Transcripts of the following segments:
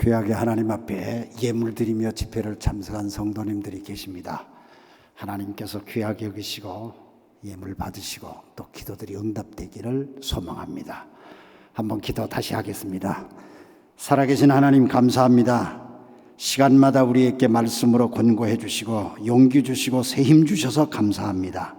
귀하게 하나님 앞에 예물드리며 집회를 참석한 성도님들이 계십니다. 하나님께서 귀하게 여기시고 예물 받으시고 또 기도들이 응답되기를 소망합니다. 한번 기도 다시 하겠습니다. 살아계신 하나님 감사합니다. 시간마다 우리에게 말씀으로 권고해 주시고 용기 주시고 새 힘 주셔서 감사합니다.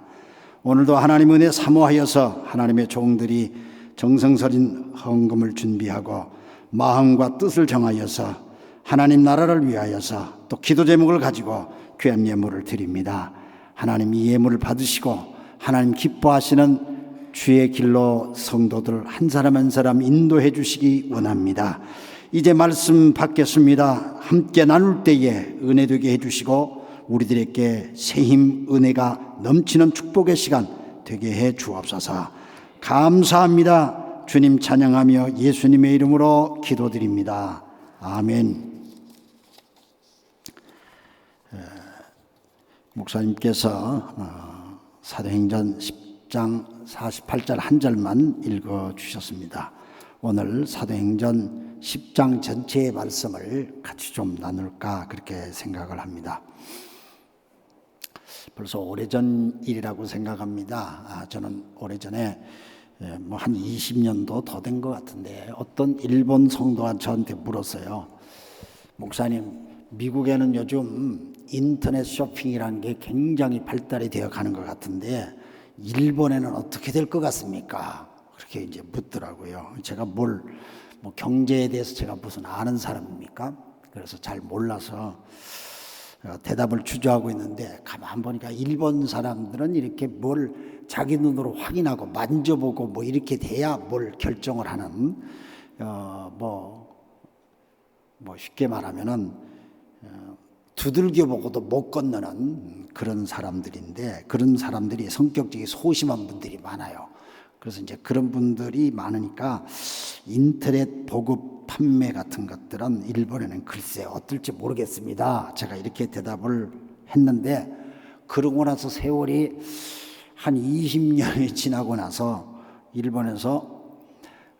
오늘도 하나님 은혜 사모하여서 하나님의 종들이 정성스린 헌금을 준비하고 마음과 뜻을 정하여서 하나님 나라를 위하여서 또 기도 제목을 가지고 귀한 예물을 드립니다. 하나님 이 예물을 받으시고 하나님 기뻐하시는 주의 길로 성도들 한 사람 한 사람 인도해 주시기 원합니다. 이제 말씀 받겠습니다. 함께 나눌 때에 은혜 되게 해주시고 우리들에게 새힘 은혜가 넘치는 축복의 시간 되게 해 주옵소서. 감사합니다. 주님 찬양하며 예수님의 이름으로 기도드립니다. 아멘. 목사님께서 사도행전 10장 48절 한 절만 읽어주셨습니다. 오늘 사도행전 10장 전체의 말씀을 같이 좀 나눌까 그렇게 생각을 합니다. 벌써 오래전 일이라고 생각합니다. 저는 오래전에 한 20년도 더 된 것 같은데 어떤 일본 성도가 저한테 물었어요. 목사님, 미국에는 요즘 인터넷 쇼핑이라는 게 굉장히 발달이 되어 가는 것 같은데 일본에는 어떻게 될 것 같습니까? 그렇게 이제 묻더라고요. 제가 경제에 대해서 제가 무슨 아는 사람입니까? 그래서 잘 몰라서 대답을 주저하고 있는데 가만 보니까 일본 사람들은 이렇게 뭘 자기 눈으로 확인하고 만져보고 이렇게 돼야 뭘 결정을 하는 쉽게 말하면은 두들겨 보고도 못 건너는 그런 사람들인데 그런 사람들이 성격적이 소심한 분들이 많아요. 그래서 이제 그런 분들이 많으니까 인터넷 보급 판매 같은 것들은 일본에는 글쎄 어떨지 모르겠습니다. 제가 이렇게 대답을 했는데 그러고 나서 세월이 한 20년이 지나고 나서 일본에서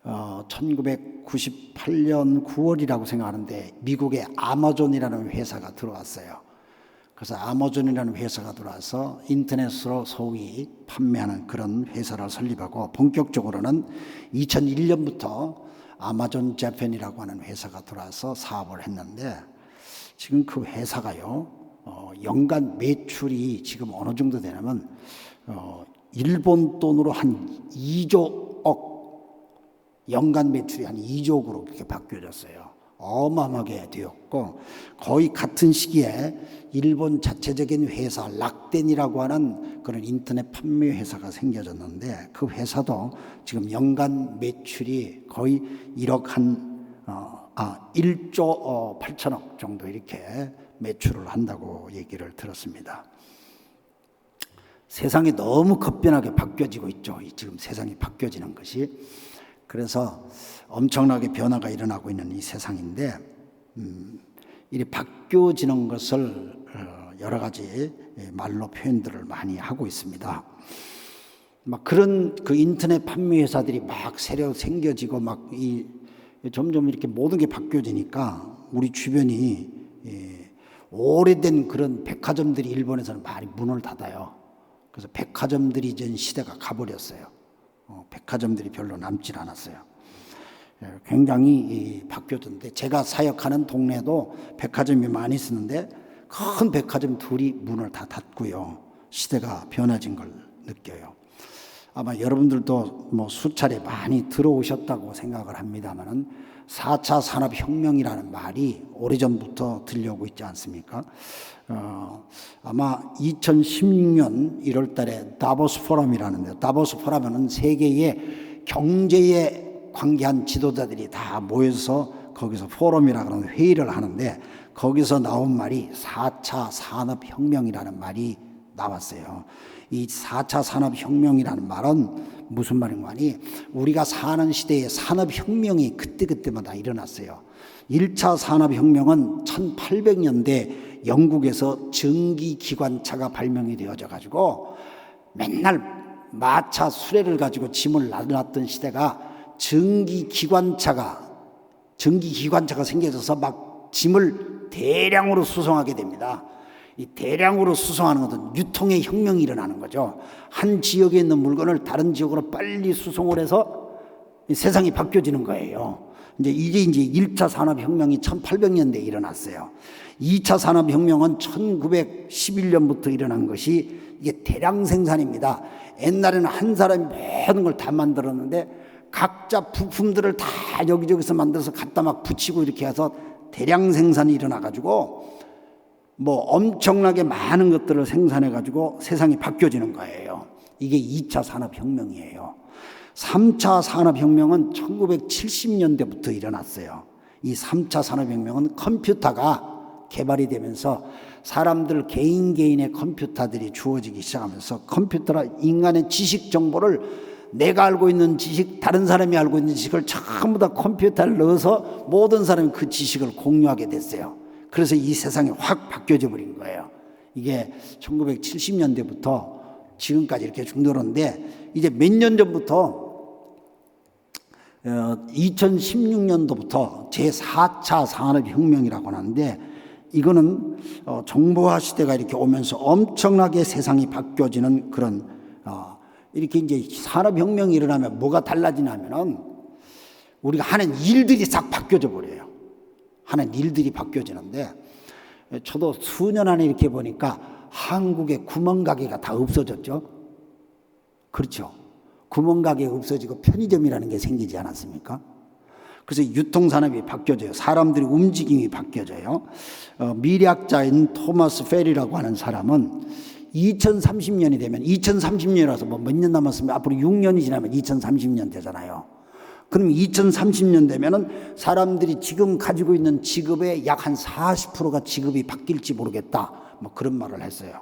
1998년 9월이라고 생각하는데 미국에 아마존이라는 회사가 들어왔어요. 그래서 아마존이라는 회사가 들어와서 인터넷으로 소위 판매하는 그런 회사를 설립하고 본격적으로는 2001년부터 아마존 재팬이라고 하는 회사가 들어와서 사업을 했는데 지금 그 회사가요 연간 매출이 지금 어느 정도 되냐면 일본 돈으로 한 2조억 연간 매출이 한 2조억으로 그렇게 바뀌어졌어요. 어마어마하게 되었고 거의 같은 시기에 일본 자체적인 회사 락덴이라고 하는 그런 인터넷 판매 회사가 생겨졌는데 그 회사도 지금 연간 매출이 거의 1조 8천억 정도 이렇게 매출을 한다고 얘기를 들었습니다. 세상이 너무 급변하게 바뀌어지고 있죠. 지금 세상이 바뀌어지는 것이. 그래서 엄청나게 변화가 일어나고 있는 이 세상인데 이 바뀌어지는 것을 여러 가지 말로 표현들을 많이 하고 있습니다. 그런 그 인터넷 판매 회사들이 새로 생겨지고 점점 이렇게 모든 게 바뀌어지니까 우리 주변이 오래된 그런 백화점들이 일본에서는 많이 문을 닫아요. 그래서 백화점들이 전 시대가 가버렸어요. 백화점들이 별로 남질 않았어요. 굉장히 바뀌어졌는데 제가 사역하는 동네도 백화점이 많이 있었는데 큰 백화점 둘이 문을 다 닫고요. 시대가 변화진 걸 느껴요. 아마 여러분들도 수차례 많이 들어오셨다고 생각을 합니다만은 4차 산업혁명이라는 말이 오래전부터 들려오고 있지 않습니까? 아마 2016년 1월 달에 다보스 포럼이라는데 다보스 포럼은 세계의 경제에 관계한 지도자들이 다 모여서 거기서 포럼이라고 하는 회의를 하는데 거기서 나온 말이 4차 산업혁명이라는 말이 나왔어요. 이 4차 산업혁명이라는 말은 무슨 말인가 하니 우리가 사는 시대에 산업혁명이 그때그때마다 일어났어요. 1차 산업혁명은 1800년대 영국에서 전기기관차가 발명이 되어져 가지고 맨날 마차 수레를 가지고 짐을 놨던 시대가 전기기관차가 전기기관차가 생겨져서 막 짐을 대량으로 수송하게 됩니다. 이 대량으로 수송하는 것은 유통의 혁명이 일어나는 거죠. 한 지역에 있는 물건을 다른 지역으로 빨리 수송을 해서 세상이 바뀌어지는 거예요. 이게 이제 1차 산업혁명이 1800년대에 일어났어요. 2차 산업혁명은 1911년부터 일어난 것이 이게 대량 생산입니다. 옛날에는 한 사람이 모든 걸 다 만들었는데 각자 부품들을 다 여기저기서 만들어서 갖다 막 붙이고 이렇게 해서 대량 생산이 일어나가지고 뭐 엄청나게 많은 것들을 생산해가지고 세상이 바뀌어지는 거예요. 이게 2차 산업혁명이에요. 3차 산업혁명은 1970년대부터 일어났어요. 이 3차 산업혁명은 컴퓨터가 개발이 되면서 사람들 개인의 컴퓨터들이 주어지기 시작하면서 컴퓨터라 인간의 지식 정보를 내가 알고 있는 지식, 다른 사람이 알고 있는 지식을 전부 다 컴퓨터에 넣어서 모든 사람이 그 지식을 공유하게 됐어요. 그래서 이 세상이 확 바뀌어져 버린 거예요. 이게 1970년대부터 지금까지 이렇게 중도로인데 이제 몇 년 전부터 2016년도부터 제4차 산업혁명이라고 하는데 이거는 정보화 시대가 이렇게 오면서 엄청나게 세상이 바뀌어지는 그런 이렇게 이제 산업혁명이 일어나면 뭐가 달라지냐면은 우리가 하는 일들이 싹 바뀌어져 버려요. 하는 일들이 바뀌어지는데 저도 수년 안에 이렇게 보니까 한국의 구멍가게가 다 없어졌죠. 그렇죠. 구멍가게가 없어지고 편의점이라는 게 생기지 않았습니까? 그래서 유통산업이 바뀌어져요. 사람들의 움직임이 바뀌어져요. 미래학자인 토마스 페리라고 하는 사람은 2030년이 되면 2030년이라서 뭐 몇 년 남았으면 앞으로 6년이 지나면 2030년 되잖아요. 그럼 2030년 되면은 사람들이 지금 가지고 있는 직업의 약 한 40%가 직업이 바뀔지 모르겠다. 뭐 그런 말을 했어요.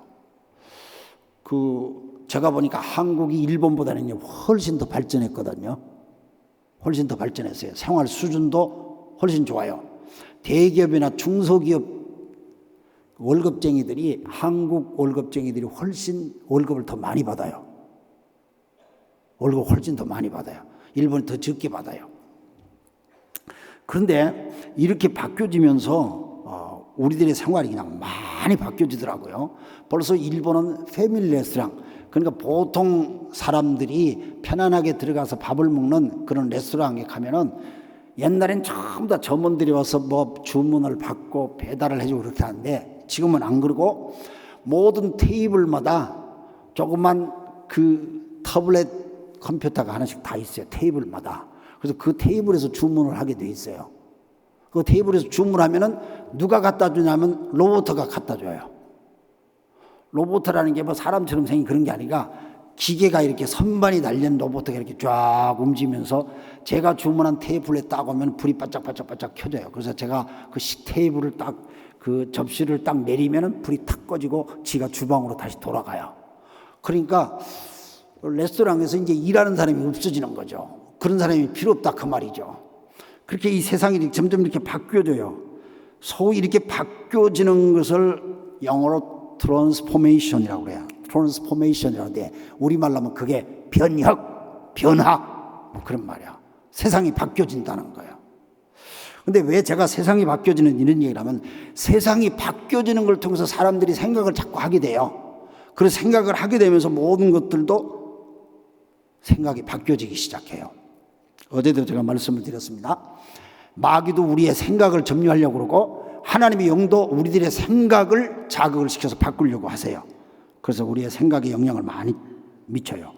제가 보니까 한국이 일본보다는 훨씬 더 발전했거든요. 훨씬 더 발전했어요. 생활 수준도 훨씬 좋아요. 대기업이나 중소기업 월급쟁이들이 한국 월급쟁이들이 훨씬 월급을 더 많이 받아요. 월급 훨씬 더 많이 받아요. 일본은 더 적게 받아요. 그런데 이렇게 바뀌어지면서 우리들의 생활이 그냥 많이 바뀌어지더라고요. 벌써 일본은 패밀리 레스토랑, 그러니까 보통 사람들이 편안하게 들어가서 밥을 먹는 그런 레스토랑에 가면은 옛날엔 전부 다 점원들이 와서 뭐 주문을 받고 배달을 해주고 그렇게 하는데 지금은 안 그러고 모든 테이블마다 조그만 그 타블렛 컴퓨터가 하나씩 다 있어요. 테이블마다. 그래서 그 테이블에서 주문을 하게 돼 있어요. 그 테이블에서 주문하면은 누가 갖다 주냐면 로봇가 갖다 줘요. 로봇이라는 게 뭐 사람처럼 생긴 그런 게 아니라 기계가 이렇게 선반이 달린 로봇가 이렇게 쫙 움직이면서 제가 주문한 테이블에 딱 오면 불이 반짝반짝반짝 켜져요. 그래서 제가 그 테이블을 딱 그 접시를 딱 내리면은 불이 탁 꺼지고 지가 주방으로 다시 돌아가요. 그러니까 레스토랑에서 이제 일하는 사람이 없어지는 거죠. 그런 사람이 필요 없다 그 말이죠. 그렇게 이 세상이 점점 이렇게 바뀌어져요. 소위 이렇게 바뀌어지는 것을 영어로 트랜스포메이션이라고 그래요. 트랜스포메이션이라고 돼. 우리말로 하면 그게 변화 뭐 그런 말이야. 세상이 바뀌어진다는 거예요. 근데 왜 제가 세상이 바뀌어지는 이런 얘기를 하면 세상이 바뀌어지는 걸 통해서 사람들이 생각을 자꾸 하게 돼요. 그래서 생각을 하게 되면서 모든 것들도 생각이 바뀌어지기 시작해요. 어제도 제가 말씀을 드렸습니다. 마귀도 우리의 생각을 점유하려고 그러고 하나님의 영도 우리들의 생각을 자극을 시켜서 바꾸려고 하세요. 그래서 우리의 생각에 영향을 많이 미쳐요.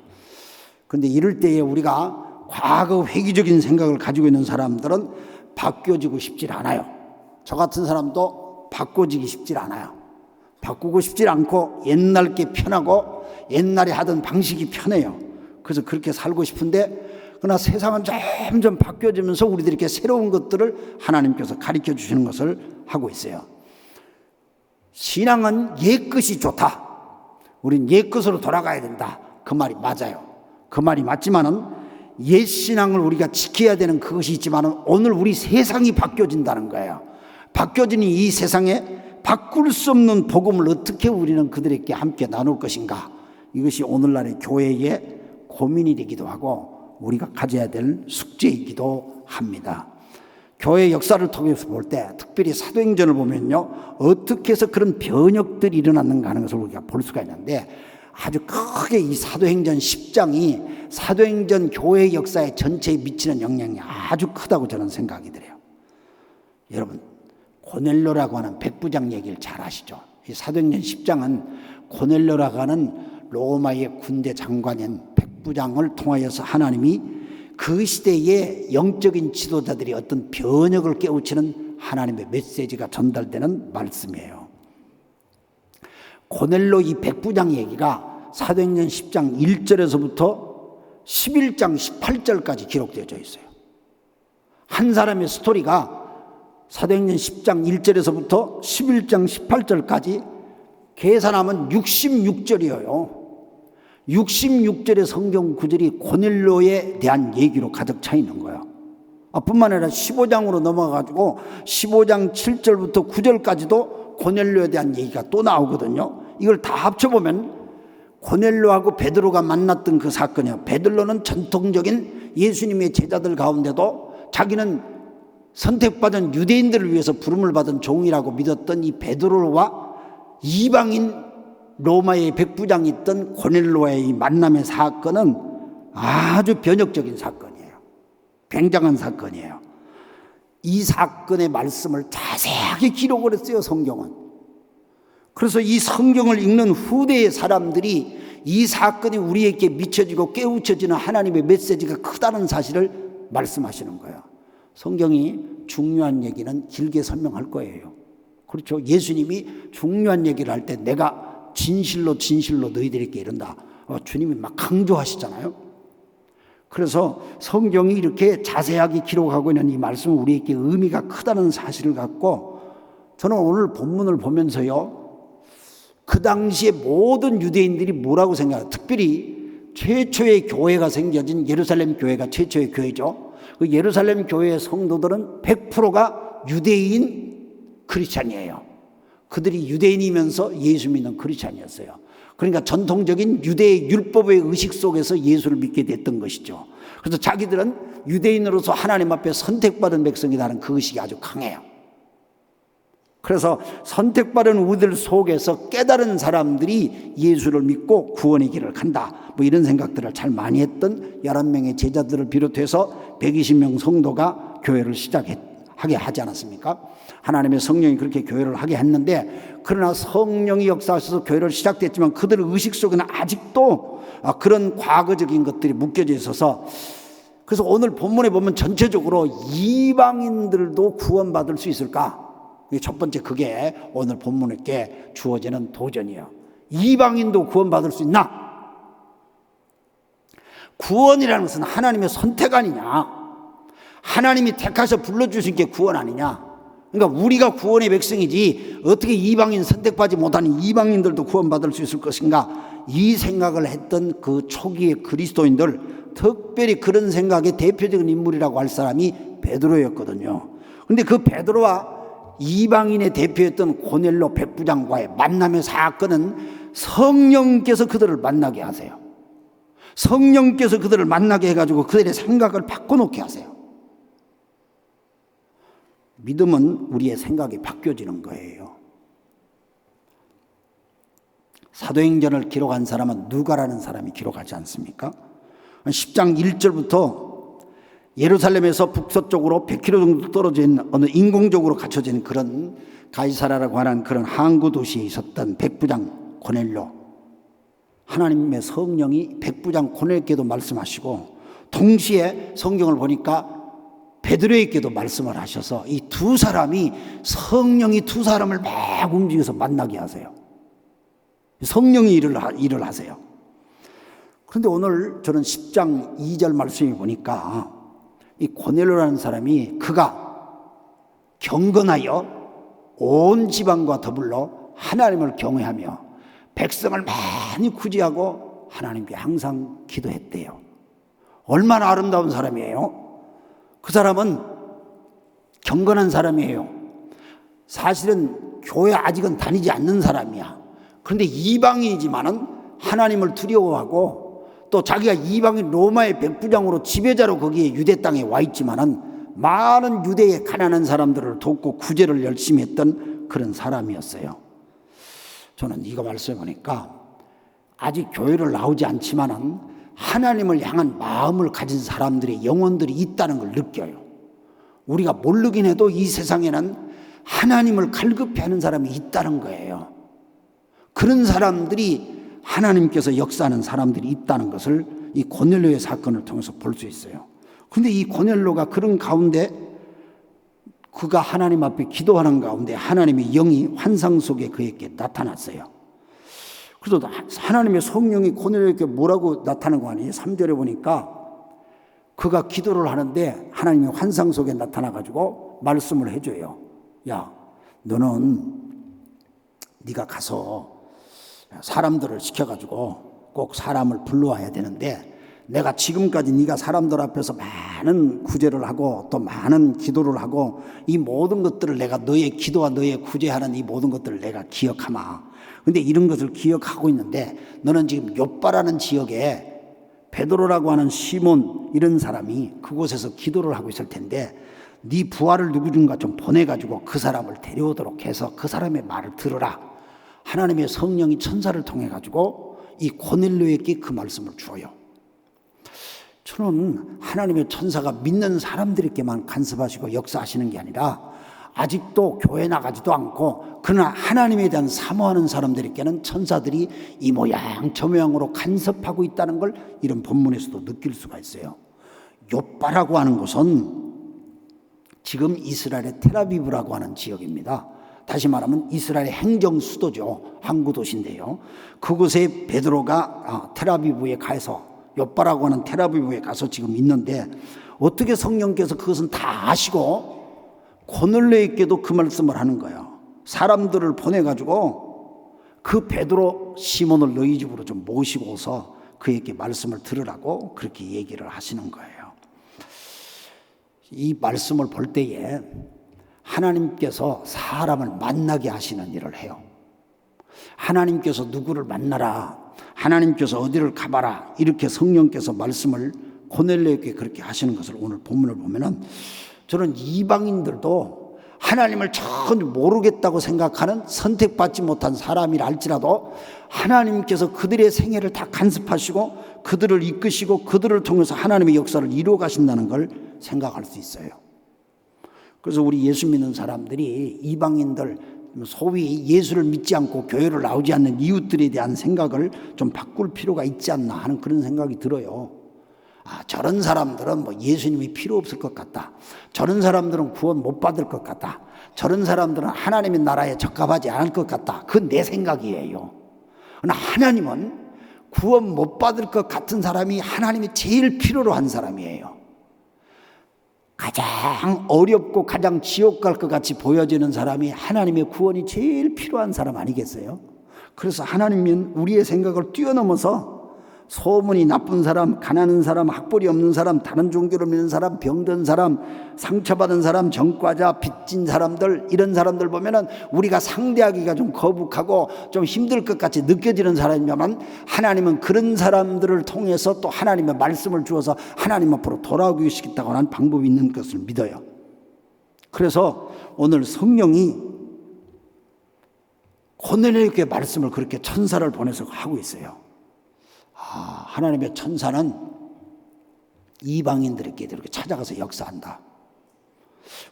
그런데 이럴 때에 우리가 과거 회귀적인 생각을 가지고 있는 사람들은 바뀌어지고 싶질 않아요. 저 같은 사람도 바꿔지기 쉽질 않아요. 바꾸고 싶질 않고 옛날 게 편하고 옛날에 하던 방식이 편해요. 그래서 그렇게 살고 싶은데 그러나 세상은 점점 바뀌어지면서 우리들에게 새로운 것들을 하나님께서 가르쳐 주시는 것을 하고 있어요. 신앙은 옛것이 좋다. 우린 옛것으로 돌아가야 된다. 그 말이 맞아요. 그 말이 맞지만은 옛 신앙을 우리가 지켜야 되는 그것이 있지만은 오늘 우리 세상이 바뀌어진다는 거예요. 바뀌어지는 이 세상에 바꿀 수 없는 복음을 어떻게 우리는 그들에게 함께 나눌 것인가. 이것이 오늘날의 교회의 고민이 되기도 하고 우리가 가져야 될 숙제이기도 합니다. 교회 역사를 통해서 볼 때 특별히 사도행전을 보면요, 어떻게 해서 그런 변혁들이 일어났는가 하는 것을 우리가 볼 수가 있는데, 아주 크게 이 사도행전 10장이 사도행전 교회 역사의 전체에 미치는 영향이 아주 크다고 저는 생각이 들어요. 여러분, 고넬료라고 하는 백부장 얘기를 잘 아시죠? 이 사도행전 10장은 고넬료라고 하는 로마의 군대 장관인 백부장을 통하여서 하나님이 그 시대의 영적인 지도자들이 어떤 변혁을 깨우치는 하나님의 메시지가 전달되는 말씀이에요. 고넬료 이 백부장 얘기가 사도행전 10장 1절에서부터 11장 18절까지 기록되어져 있어요. 한 사람의 스토리가 사도행전 10장 1절에서부터 11장 18절까지 계산하면 66절이에요. 66절의 성경 구절이 고넬료에 대한 얘기로 가득 차 있는 거예요. 뿐만 아니라 15장으로 넘어가가지고 15장 7절부터 9절까지도 고넬료에 대한 얘기가 또 나오거든요. 이걸 다 합쳐보면 고넬료하고 베드로가 만났던 그 사건이에요. 베드로는 전통적인 예수님의 제자들 가운데도 자기는 선택받은 유대인들을 위해서 부름을 받은 종이라고 믿었던 이 베드로와 이방인 로마의 백부장이 있던 고넬료와의 이 만남의 사건은 아주 변혁적인 사건이에요. 굉장한 사건이에요. 이 사건의 말씀을 자세하게 기록을 했어요, 성경은. 그래서 이 성경을 읽는 후대의 사람들이 이 사건이 우리에게 미쳐지고 깨우쳐지는 하나님의 메시지가 크다는 사실을 말씀하시는 거예요. 성경이 중요한 얘기는 길게 설명할 거예요. 그렇죠. 예수님이 중요한 얘기를 할 때 내가 진실로 너희들에게 이른다. 주님이 막 강조하시잖아요. 그래서 성경이 이렇게 자세하게 기록하고 있는 이 말씀은 우리에게 의미가 크다는 사실을 갖고 저는 오늘 본문을 보면서요, 그 당시에 모든 유대인들이 뭐라고 생각해요? 특별히 최초의 교회가 생겨진 예루살렘 교회가 최초의 교회죠. 그 예루살렘 교회의 성도들은 100%가 유대인 크리스찬이에요. 그들이 유대인이면서 예수 믿는 크리스찬이었어요. 그러니까 전통적인 유대의 율법의 의식 속에서 예수를 믿게 됐던 것이죠. 그래서 자기들은 유대인으로서 하나님 앞에 선택받은 백성이라는 그 의식이 아주 강해요. 그래서 선택받은 우리들 속에서 깨달은 사람들이 예수를 믿고 구원의 길을 간다, 뭐 이런 생각들을 잘 많이 했던 11명의 제자들을 비롯해서 120명 성도가 교회를 하게 하지 않았습니까? 하나님의 성령이 그렇게 교회를 하게 했는데, 그러나 성령이 역사하셔서 교회를 시작됐지만 그들의 의식 속에는 아직도 그런 과거적인 것들이 묶여져 있어서, 그래서 오늘 본문에 보면 전체적으로 이방인들도 구원받을 수 있을까? 첫 번째, 그게 오늘 본문에 주어지는 도전이에요. 이방인도 구원받을 수 있나? 구원이라는 것은 하나님의 선택 아니냐? 하나님이 택하셔 불러주신 게 구원 아니냐? 그러니까 우리가 구원의 백성이지 어떻게 이방인 선택받지 못하는 이방인들도 구원받을 수 있을 것인가? 이 생각을 했던 그 초기의 그리스도인들, 특별히 그런 생각의 대표적인 인물이라고 할 사람이 베드로였거든요. 그런데 그 베드로와 이방인의 대표였던 고넬료 백부장과의 만남의 사건은 성령께서 그들을 만나게 하세요. 성령께서 그들을 만나게 해가지고 그들의 생각을 바꿔놓게 하세요. 믿음은 우리의 생각이 바뀌어지는 거예요. 사도행전을 기록한 사람은 누가라는 사람이 기록하지 않습니까? 10장 1절부터 예루살렘에서 북서쪽으로 100km 정도 떨어져 있는 어느 인공적으로 갖춰진 그런 가이사라라고 하는 그런 항구 도시에 있었던 백부장 고넬료, 하나님의 성령이 백부장 고넬료에게도 말씀하시고 동시에 성경을 보니까 베드로에게도 말씀을 하셔서 이 두 사람이, 성령이 두 사람을 막 움직여서 만나게 하세요. 성령이 일을 하세요. 그런데 오늘 저는 10장 2절 말씀에 보니까 이 고넬료라는 사람이 그가 경건하여 온 지방과 더불어 하나님을 경외하며 백성을 많이 구제하고 하나님께 항상 기도했대요. 얼마나 아름다운 사람이에요. 그 사람은 경건한 사람이에요. 사실은 교회 아직은 다니지 않는 사람이야. 그런데 이방인이지만은 하나님을 두려워하고 또 자기가 이방인 로마의 백부장으로 지배자로 거기에 유대 땅에 와 있지만은 많은 유대의 가난한 사람들을 돕고 구제를 열심히 했던 그런 사람이었어요. 저는 이거 말씀해 보니까 아직 교회를 나오지 않지만은 하나님을 향한 마음을 가진 사람들의 영혼들이 있다는 걸 느껴요. 우리가 모르긴 해도 이 세상에는 하나님을 갈급해 하는 사람이 있다는 거예요. 그런 사람들이 하나님께서 역사하는 사람들이 있다는 것을 이 고넬료의 사건을 통해서 볼 수 있어요. 그런데 이 고넬료가 그런 가운데 그가 하나님 앞에 기도하는 가운데 하나님의 영이 환상 속에 그에게 나타났어요. 그래서 하나님의 성령이 고넬료에게 뭐라고 나타나는 거 아니에요? 3절에 보니까 그가 기도를 하는데 하나님이 환상 속에 나타나가지고 말씀을 해줘요. 야, 너는 네가 가서 사람들을 시켜가지고 꼭 사람을 불러와야 되는데 내가 지금까지 네가 사람들 앞에서 많은 구제를 하고 또 많은 기도를 하고 이 모든 것들을 내가 너의 기도와 너의 구제하는 이 모든 것들을 내가 기억하마. 근데 이런 것을 기억하고 있는데 너는 지금 욥바라는 지역에 베드로라고 하는 시몬 이런 사람이 그곳에서 기도를 하고 있을 텐데 네 부하를 누구든가 좀 보내가지고 그 사람을 데려오도록 해서 그 사람의 말을 들으라. 하나님의 성령이 천사를 통해 가지고 이 고넬료에게 그 말씀을 주어요. 저는 하나님의 천사가 믿는 사람들에게만 간섭하시고 역사하시는 게 아니라 아직도 교회 나가지도 않고 그러나 하나님에 대한 사모하는 사람들에게는 천사들이 이 모양 저 모양으로 간섭하고 있다는 걸 이런 본문에서도 느낄 수가 있어요. 욥바라고 하는 곳은 지금 이스라엘의 텔아비브라고 하는 지역입니다. 다시 말하면 이스라엘의 행정 수도죠. 항구 도시인데요. 그곳에 베드로가 텔아비브에 가서 욥바라고 하는 텔아비브에 가서 지금 있는데 어떻게 성령께서 그것은 다 아시고 고넬료에게도 그 말씀을 하는 거예요. 사람들을 보내가지고 그 베드로 시몬을 너희 집으로 좀 모시고 오서 그에게 말씀을 들으라고 그렇게 얘기를 하시는 거예요. 이 말씀을 볼 때에 하나님께서 사람을 만나게 하시는 일을 해요. 하나님께서 누구를 만나라, 하나님께서 어디를 가봐라 이렇게 성령께서 말씀을 고넬료에게 그렇게 하시는 것을 오늘 본문을 보면은 저는 이방인들도 하나님을 전혀 모르겠다고 생각하는 선택받지 못한 사람이라 할지라도 하나님께서 그들의 생애를 다 간섭하시고 그들을 이끄시고 그들을 통해서 하나님의 역사를 이루어 가신다는 걸 생각할 수 있어요. 그래서 우리 예수 믿는 사람들이 이방인들 소위 예수를 믿지 않고 교회를 나오지 않는 이웃들에 대한 생각을 좀 바꿀 필요가 있지 않나 하는 그런 생각이 들어요. 저런 사람들은 뭐 예수님이 필요 없을 것 같다. 저런 사람들은 구원 못 받을 것 같다. 저런 사람들은 하나님의 나라에 적합하지 않을 것 같다. 그건 내 생각이에요. 그러나 하나님은 구원 못 받을 것 같은 사람이 하나님이 제일 필요로 한 사람이에요. 가장 어렵고 가장 지옥 갈 것 같이 보여지는 사람이 하나님의 구원이 제일 필요한 사람 아니겠어요? 그래서 하나님은 우리의 생각을 뛰어넘어서 소문이 나쁜 사람, 가난한 사람, 학벌이 없는 사람, 다른 종교를 믿는 사람, 병든 사람, 상처받은 사람, 전과자, 빚진 사람들 이런 사람들 보면은 우리가 상대하기가 좀 거북하고 좀 힘들 것 같이 느껴지는 사람이면 하나님은 그런 사람들을 통해서 또 하나님의 말씀을 주어서 하나님 앞으로 돌아오기 시키겠다고 하는 방법이 있는 것을 믿어요. 그래서 오늘 성령이 고넬료에게 말씀을 그렇게 천사를 보내서 하고 있어요. 하나님의 천사는 이방인들에게 이렇게 찾아가서 역사한다.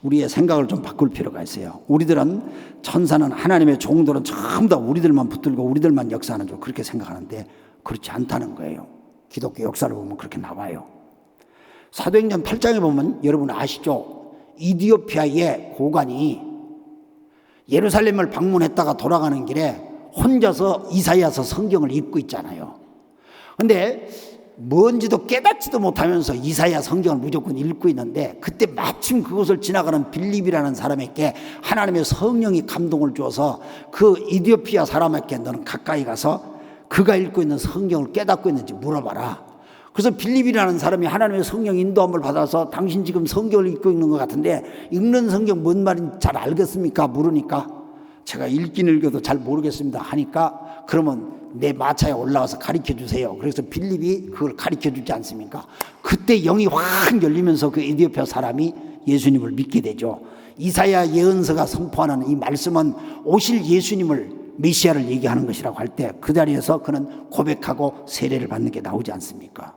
우리의 생각을 좀 바꿀 필요가 있어요. 우리들은 천사는 하나님의 종들은 전부 다 우리들만 붙들고 우리들만 역사하는 줄 그렇게 생각하는데 그렇지 않다는 거예요. 기독교 역사를 보면 그렇게 나와요. 사도행전 8장에 보면 여러분 아시죠? 이디오피아의 고관이 예루살렘을 방문했다가 돌아가는 길에 혼자서 이사야서 성경을 읽고 있잖아요. 근데 뭔지도 깨닫지도 못하면서 이사야 성경을 무조건 읽고 있는데 그때 마침 그곳을 지나가는 빌립이라는 사람에게 하나님의 성령이 감동을 주어서 그 이디오피아 사람에게 너는 가까이 가서 그가 읽고 있는 성경을 깨닫고 있는지 물어봐라. 그래서 빌립이라는 사람이 하나님의 성령 인도함을 받아서 당신 지금 성경을 읽고 있는 것 같은데 읽는 성경 뭔 말인지 잘 알겠습니까? 물으니까 제가 읽긴 읽어도 잘 모르겠습니다 하니까 그러면 내 마차에 올라와서 가르쳐 주세요. 그래서 빌립이 그걸 가르쳐 주지 않습니까? 그때 영이 확 열리면서 그 에티오피아 사람이 예수님을 믿게 되죠. 이사야 예언서가 선포하는 이 말씀은 오실 예수님을 메시아를 얘기하는 것이라고 할 때 그 자리에서 그는 고백하고 세례를 받는 게 나오지 않습니까?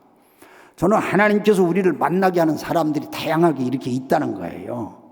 저는 하나님께서 우리를 만나게 하는 사람들이 다양하게 이렇게 있다는 거예요.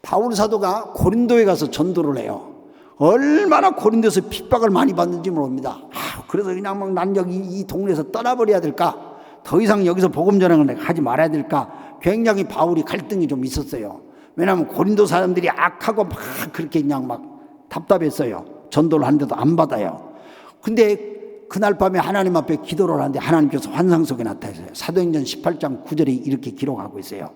바울 사도가 고린도에 가서 전도를 해요. 얼마나 고린도에서 핍박을 많이 받는지 모릅니다. 그래서 그냥 막 난 여기 이 동네에서 떠나버려야 될까? 더 이상 여기서 복음 전하는 걸 하지 말아야 될까? 굉장히 바울이 갈등이 좀 있었어요. 왜냐하면 고린도 사람들이 악하고 막 그렇게 그냥 막 답답했어요. 전도를 하는데도 안 받아요. 근데 그날 밤에 하나님 앞에 기도를 하는데 하나님께서 환상 속에 나타나셨어요. 사도행전 18장 9절에 이렇게 기록하고 있어요.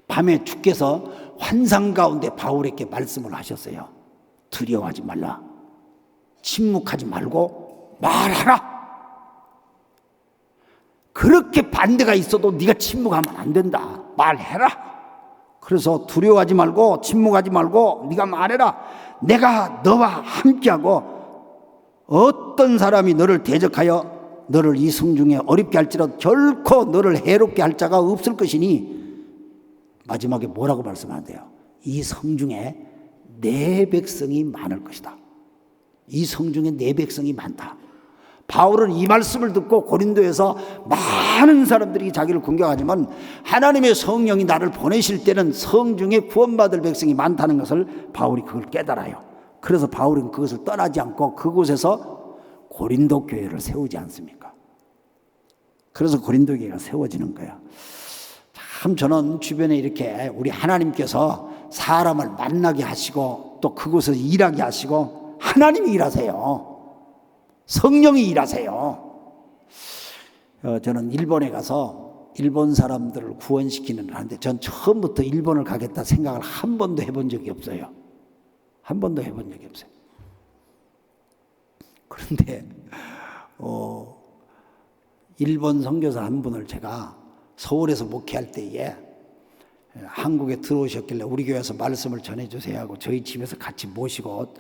밤에 주께서 환상 가운데 바울에게 말씀을 하셨어요. 두려워하지 말라. 침묵하지 말고 말하라. 그렇게 반대가 있어도 네가 침묵하면 안 된다. 말해라. 그래서 두려워하지 말고 침묵하지 말고 네가 말해라. 내가 너와 함께하고 어떤 사람이 너를 대적하여 너를 이 성중에 어렵게 할지라도 결코 너를 해롭게 할 자가 없을 것이니 마지막에 뭐라고 말씀하는데요? 이 성중에 내 백성이 많을 것이다. 이 성중에 내 백성이 많다. 바울은 이 말씀을 듣고 고린도에서 많은 사람들이 자기를 공격하지만 하나님의 성령이 나를 보내실 때는 성중에 구원받을 백성이 많다는 것을 바울이 그걸 깨달아요. 그래서 바울은 그것을 떠나지 않고 그곳에서 고린도 교회를 세우지 않습니까? 그래서 고린도 교회가 세워지는 거예요. 참 저는 주변에 이렇게 우리 하나님께서 사람을 만나게 하시고 또 그곳에서 일하게 하시고 하나님이 일하세요. 성령이 일하세요. 저는 일본에 가서 일본 사람들을 구원시키는 일 하는데 전 처음부터 일본을 가겠다 생각을 한 번도 해본 적이 없어요. 한 번도 해본 적이 없어요. 그런데 일본 선교사 한 분을 제가 서울에서 목회할 때에 한국에 들어오셨길래 우리 교회에서 말씀을 전해주세요 하고 저희 집에서 같이 모시고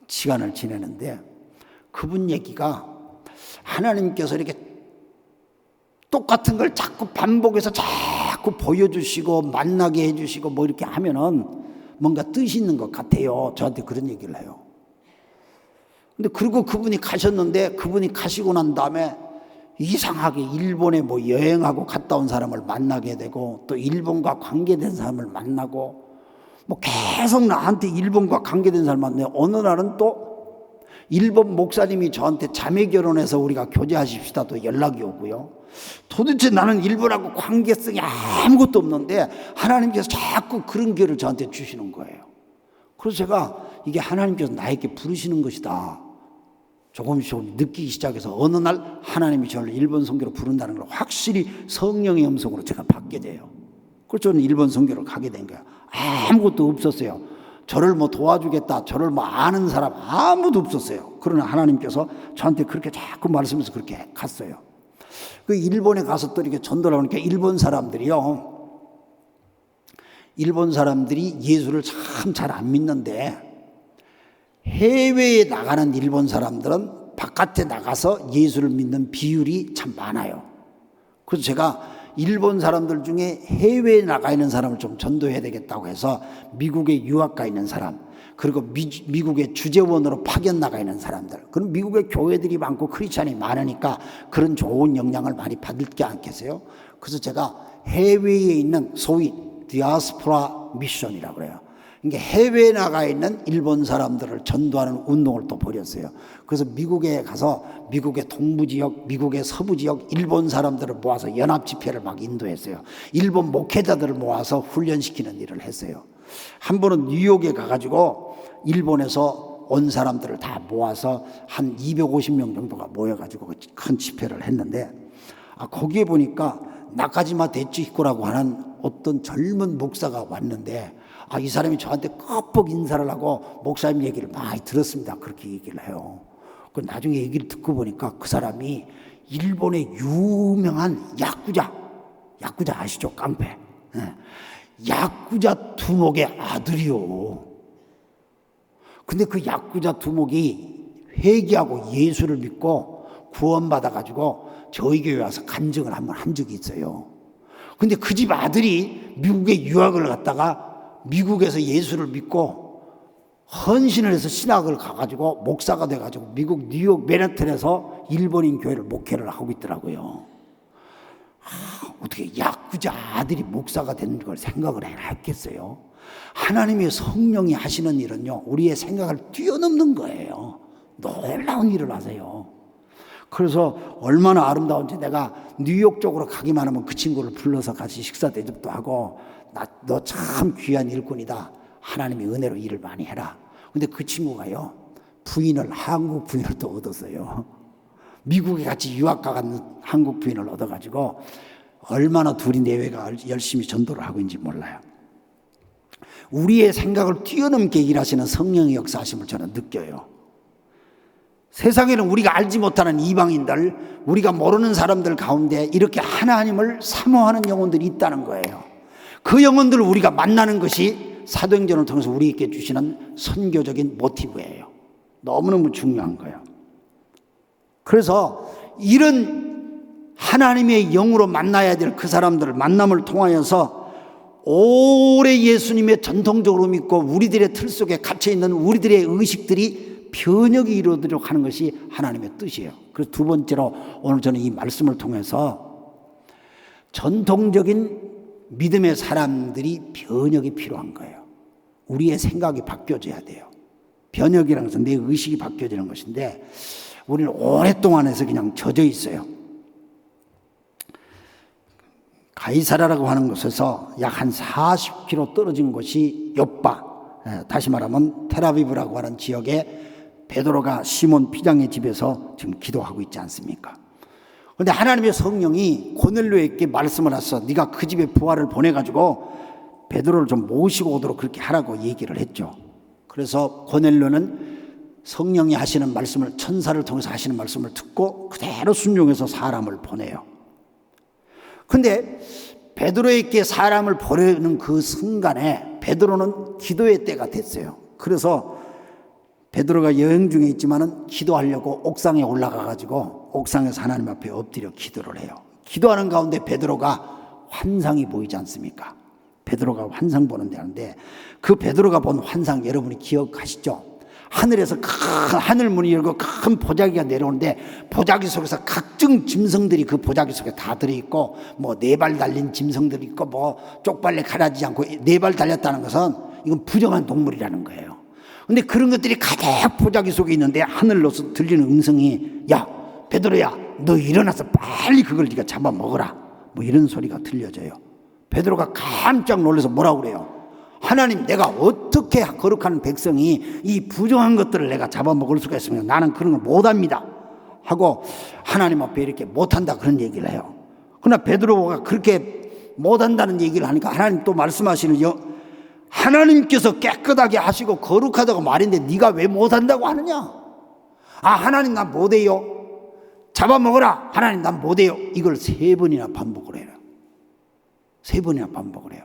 시간을 지내는데 그분 얘기가 하나님께서 이렇게 똑같은 걸 자꾸 반복해서 자꾸 보여주시고 만나게 해주시고 뭐 이렇게 하면은 뭔가 뜻이 있는 것 같아요. 저한테 그런 얘기를 해요. 근데 그리고 그분이 가셨는데 그분이 가시고 난 다음에 이상하게 일본에 뭐 여행하고 갔다 온 사람을 만나게 되고 또 일본과 관계된 사람을 만나고 뭐 계속 나한테 일본과 관계된 사람을 만나요. 어느 날은 또 일본 목사님이 저한테 자매 결혼해서 우리가 교제하십시다 또 연락이 오고요. 도대체 나는 일본하고 관계성이 아무것도 없는데 하나님께서 자꾸 그런 기회를 저한테 주시는 거예요. 그래서 제가 이게 하나님께서 나에게 부르시는 것이다. 조금씩 느끼기 시작해서 어느 날 하나님이 저를 일본 선교로 부른다는 걸 확실히 성령의 음성으로 제가 받게 돼요. 그래서 저는 일본 선교를 가게 된 거예요. 아무것도 없었어요. 저를 뭐 도와주겠다, 저를 뭐 아는 사람 아무도 없었어요. 그러나 하나님께서 저한테 그렇게 자꾸 말씀해서 그렇게 갔어요. 그 일본에 가서 또 이렇게 전도를 하니까 일본 사람들이 예수를 참 잘 안 믿는데 해외에 나가는 일본 사람들은 바깥에 나가서 예수를 믿는 비율이 참 많아요. 그래서 제가 일본 사람들 중에 해외에 나가 있는 사람을 좀 전도해야 되겠다고 해서 미국에 유학 가 있는 사람, 그리고 미국에 주재원으로 파견 나가 있는 사람들, 그럼 미국에 교회들이 많고 크리스찬이 많으니까 그런 좋은 영향을 많이 받을 게 않겠어요? 그래서 제가 해외에 있는 소위 디아스포라 미션이라고 그래요. 그러니까 해외에 나가 있는 일본 사람들을 전도하는 운동을 또 벌였어요. 그래서 미국에 가서 미국의 동부지역, 미국의 서부지역 일본 사람들을 모아서 연합집회를 막 인도했어요. 일본 목회자들을 모아서 훈련시키는 일을 했어요. 한 번은 뉴욕에 가가지고 일본에서 온 사람들을 다 모아서 한 250명 정도가 모여가지고 큰 집회를 했는데 거기에 보니까 나카지마 데츠히코라고 하는 어떤 젊은 목사가 왔는데 이 사람이 저한테 껍벅 인사를 하고 목사님 얘기를 많이 들었습니다. 그렇게 얘기를 해요. 그 나중에 얘기를 듣고 보니까 그 사람이 일본의 유명한 야쿠자 아시죠? 깡패. 야쿠자 두목의 아들이요. 근데 그 야쿠자 두목이 회개하고 예수를 믿고 구원받아가지고 저희 교회 와서 간증을 한번 한 적이 있어요. 근데 그 집 아들이 미국에 유학을 갔다가 미국에서 예수를 믿고 헌신을 해서 신학을 가가지고 목사가 돼가지고 미국 뉴욕 맨해튼에서 일본인 교회를 목회를 하고 있더라고요. 어떻게 야쿠자 아들이 목사가 되는 걸 생각을 했겠어요? 하나님의 성령이 하시는 일은요, 우리의 생각을 뛰어넘는 거예요. 놀라운 일을 하세요. 그래서 얼마나 아름다운지 내가 뉴욕 쪽으로 가기만 하면 그 친구를 불러서 같이 식사 대접도 하고, 너 참 귀한 일꾼이다. 하나님의 은혜로 일을 많이 해라. 근데 그 친구가요, 한국 부인을 또 얻었어요. 미국에 같이 유학 가간 한국 부인을 얻어가지고 얼마나 둘이 내외가 열심히 전도를 하고 있는지 몰라요. 우리의 생각을 뛰어넘게 일하시는 성령의 역사하심을 저는 느껴요. 세상에는 우리가 알지 못하는 이방인들, 우리가 모르는 사람들 가운데 이렇게 하나님을 사모하는 영혼들이 있다는 거예요. 그 영혼들을 우리가 만나는 것이 사도행전을 통해서 우리에게 주시는 선교적인 모티브예요. 너무너무 중요한 거예요. 그래서 이런 하나님의 영으로 만나야 될 그 사람들을 만남을 통하여서 오래 예수님의 전통적으로 믿고 우리들의 틀 속에 갇혀있는 우리들의 의식들이 변혁이 이루어지도록 하는 것이 하나님의 뜻이에요. 그래서 두 번째로 오늘 저는 이 말씀을 통해서 전통적인 믿음의 사람들이 변혁이 필요한 거예요. 우리의 생각이 바뀌어져야 돼요. 변혁이라는 것은 내 의식이 바뀌어지는 것인데 우리는 오랫동안 해서 그냥 젖어 있어요. 가이사라라고 하는 곳에서 약 한 40km 떨어진 곳이 욥바, 다시 말하면 텔아비브라고 하는 지역에 베드로가 시몬 피장의 집에서 지금 기도하고 있지 않습니까? 그런데 하나님의 성령이 고넬료에게 말씀을 하셔서 네가 그 집에 부하를 보내가지고 베드로를 좀 모시고 오도록 그렇게 하라고 얘기를 했죠. 그래서 고넬료는 성령이 하시는 말씀을, 천사를 통해서 하시는 말씀을 듣고 그대로 순종해서 사람을 보내요. 근데 베드로에게 사람을 보내는 그 순간에 베드로는 기도의 때가 됐어요. 그래서 베드로가 여행 중에 있지만은 기도하려고 옥상에 올라가가지고 옥상에서 하나님 앞에 엎드려 기도를 해요. 기도하는 가운데 베드로가 환상이 보이지 않습니까? 베드로가 환상 보는 데 하는데 그 베드로가 본 환상 여러분이 기억하시죠? 하늘에서 큰 하늘문이 열고 큰 보자기가 내려오는데 보자기 속에서 각종 짐승들이 그 보자기 속에 다 들어있고 뭐 4발 달린 짐승들이 있고 뭐 쪽발레 가라지지 않고 4발 달렸다는 것은 이건 부정한 동물이라는 거예요. 근데 그런 것들이 가득 보자기 속에 있는데 하늘로서 들리는 음성이 야 베드로야 너 일어나서 빨리 그걸 네가 잡아먹어라 뭐 이런 소리가 들려져요. 베드로가 깜짝 놀라서 뭐라고 그래요? 하나님 내가 어떻게 거룩한 백성이 이 부정한 것들을 내가 잡아먹을 수가 있습니까? 나는 그런 걸 못합니다 하고 하나님 앞에 이렇게 못한다 그런 얘기를 해요. 그러나 베드로가 그렇게 못한다는 얘기를 하니까 하나님 또 말씀하시는 하나님께서 깨끗하게 하시고 거룩하다고 말인데 네가 왜 못한다고 하느냐? 아 하나님 난 못해요. 잡아먹어라. 하나님 난 못해요. 이걸 3번이나 반복을 해요. 3번이나 반복을 해요.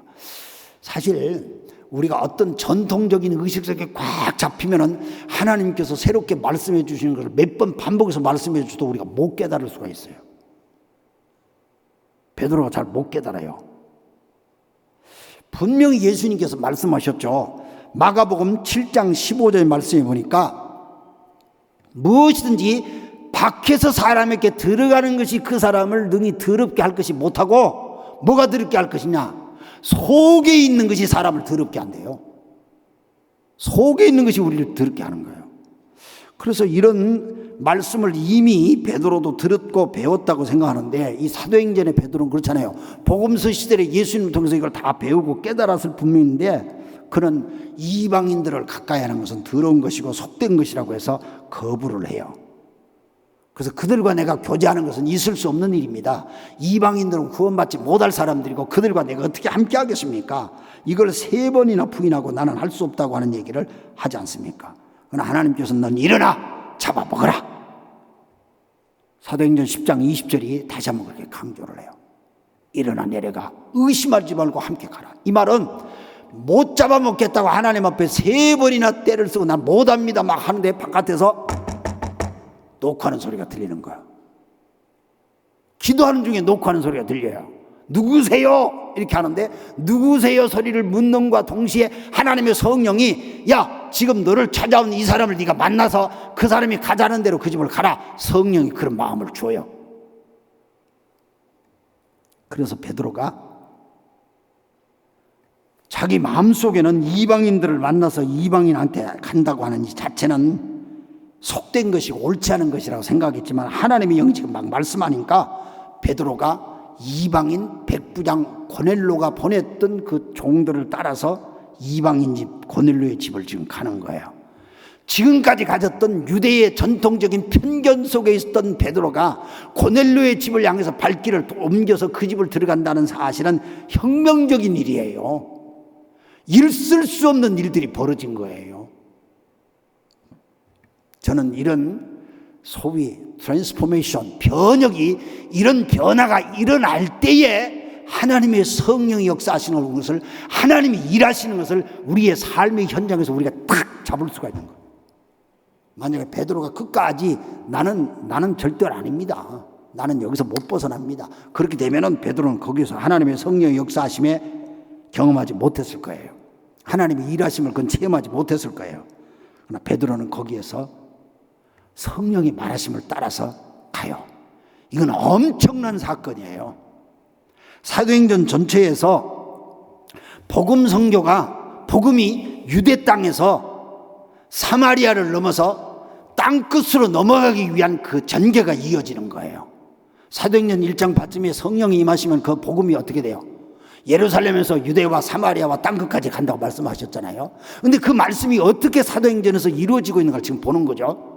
사실 우리가 어떤 전통적인 의식 속에 꽉 잡히면은 하나님께서 새롭게 말씀해 주시는 것을 몇 번 반복해서 말씀해 주셔도 우리가 못 깨달을 수가 있어요. 베드로가 잘 못 깨달아요. 분명히 예수님께서 말씀하셨죠. 마가복음 7장 15절의 말씀에 보니까 무엇이든지 밖에서 사람에게 들어가는 것이 그 사람을 능히 더럽게 할 것이 못하고 뭐가 더럽게 할 것이냐? 속에 있는 것이 사람을 더럽게 한대요. 속에 있는 것이 우리를 더럽게 하는 거예요. 그래서 이런 말씀을 이미 베드로도 들었고 배웠다고 생각하는데 이 사도행전의 베드로는 그렇잖아요. 복음서 시대에 예수님을 통해서 이걸 다 배우고 깨달았을 분명인데 그는 이방인들을 가까이 하는 것은 더러운 것이고 속된 것이라고 해서 거부를 해요. 그래서 그들과 내가 교제하는 것은 있을 수 없는 일입니다. 이방인들은 구원받지 못할 사람들이고 그들과 내가 어떻게 함께 하겠습니까? 이걸 3번이나 부인하고 나는 할 수 없다고 하는 얘기를 하지 않습니까? 그러나 하나님께서는 넌 일어나 잡아먹어라. 사도행전 10장 20절이 다시 한번 그렇게 강조를 해요. 일어나 내려가 의심하지 말고 함께 가라. 이 말은 못 잡아먹겠다고 하나님 앞에 3번이나 때를 쓰고 난 못합니다 막 하는데 바깥에서 녹화하는 소리가 들리는 거야. 기도하는 중에 녹화하는 소리가 들려요. 누구세요? 이렇게 하는데 누구세요 소리를 묻는과 동시에 하나님의 성령이 야 지금 너를 찾아온 이 사람을 네가 만나서 그 사람이 가자는 대로 그 집을 가라. 성령이 그런 마음을 줘요. 그래서 베드로가 자기 마음속에는 이방인들을 만나서 이방인한테 간다고 하는 이 자체는 속된 것이고 옳지 않은 것이라고 생각했지만 하나님의 영이 지금 막 말씀하니까 베드로가 이방인 백부장 고넬로가 보냈던 그 종들을 따라서 이방인 집 고넬로의 집을 지금 가는 거예요. 지금까지 가졌던 유대의 전통적인 편견 속에 있었던 베드로가 고넬로의 집을 향해서 발길을 또 옮겨서 그 집을 들어간다는 사실은 혁명적인 일이에요. 있을 수 없는 일들이 벌어진 거예요. 저는 이런 소위 트랜스포메이션, 변혁이 이런 변화가 일어날 때에 하나님의 성령이 역사하시는 것을 하나님이 일하시는 것을 우리의 삶의 현장에서 우리가 딱 잡을 수가 있는 거예요. 만약에 베드로가 끝까지 나는 절대로 아닙니다. 나는 여기서 못 벗어납니다. 그렇게 되면은 베드로는 거기서 하나님의 성령의 역사하심에 경험하지 못했을 거예요. 하나님의 일하심을 그건 체험하지 못했을 거예요. 그러나 베드로는 거기에서 성령이 말하심을 따라서 가요. 이건 엄청난 사건이에요. 사도행전 전체에서 복음 선교가 복음이 유대 땅에서 사마리아를 넘어서 땅끝으로 넘어가기 위한 그 전개가 이어지는 거예요. 사도행전 1장 바쯤에 성령이 임하시면 그 복음이 어떻게 돼요? 예루살렘에서 유대와 사마리아와 땅끝까지 간다고 말씀하셨잖아요. 그런데 그 말씀이 어떻게 사도행전에서 이루어지고 있는가 지금 보는 거죠.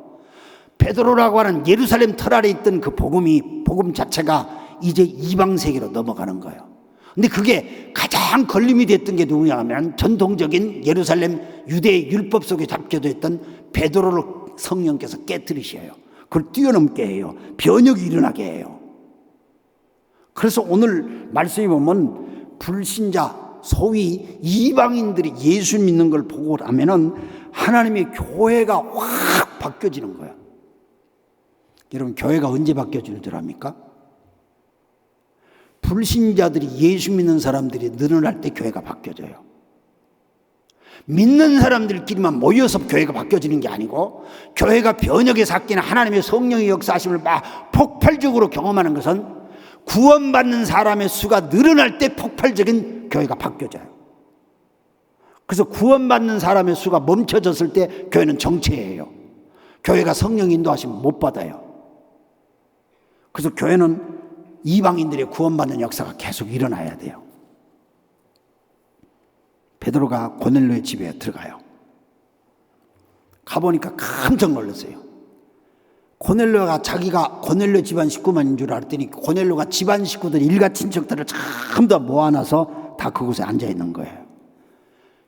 베드로라고 하는 예루살렘 털 아래 있던 그 복음 자체가 이제 이방 세계로 넘어가는 거예요. 근데 그게 가장 걸림이 됐던 게 누구냐 하면 전통적인 예루살렘 유대의 율법 속에 잡혀져 있던 베드로를 성령께서 깨뜨리셔요. 그걸 뛰어넘게 해요. 변혁이 일어나게 해요. 그래서 오늘 말씀에 보면 불신자 소위 이방인들이 예수 믿는 걸 보고 나면은 하나님의 교회가 확 바뀌어지는 거예요. 여러분 교회가 언제 바뀌어지는 줄 압니까? 불신자들이 예수 믿는 사람들이 늘어날 때 교회가 바뀌어져요. 믿는 사람들끼리만 모여서 교회가 바뀌어지는 게 아니고 교회가 변혁의 사건이나 하나님의 성령의 역사하심을 막 폭발적으로 경험하는 것은 구원받는 사람의 수가 늘어날 때 폭발적인 교회가 바뀌어져요. 그래서 구원받는 사람의 수가 멈춰졌을 때 교회는 정체예요. 교회가 성령 인도하시면 못 받아요. 그래서 교회는 이방인들의 구원받는 역사가 계속 일어나야 돼요. 베드로가 고넬로의 집에 들어가요. 가보니까 깜짝 놀랐어요. 고넬로가 자기가 고넬로 집안 식구만인 줄 알았더니 고넬로가 집안 식구들 일가 친척들을 전부 다 모아놔서 다 그곳에 앉아 있는 거예요.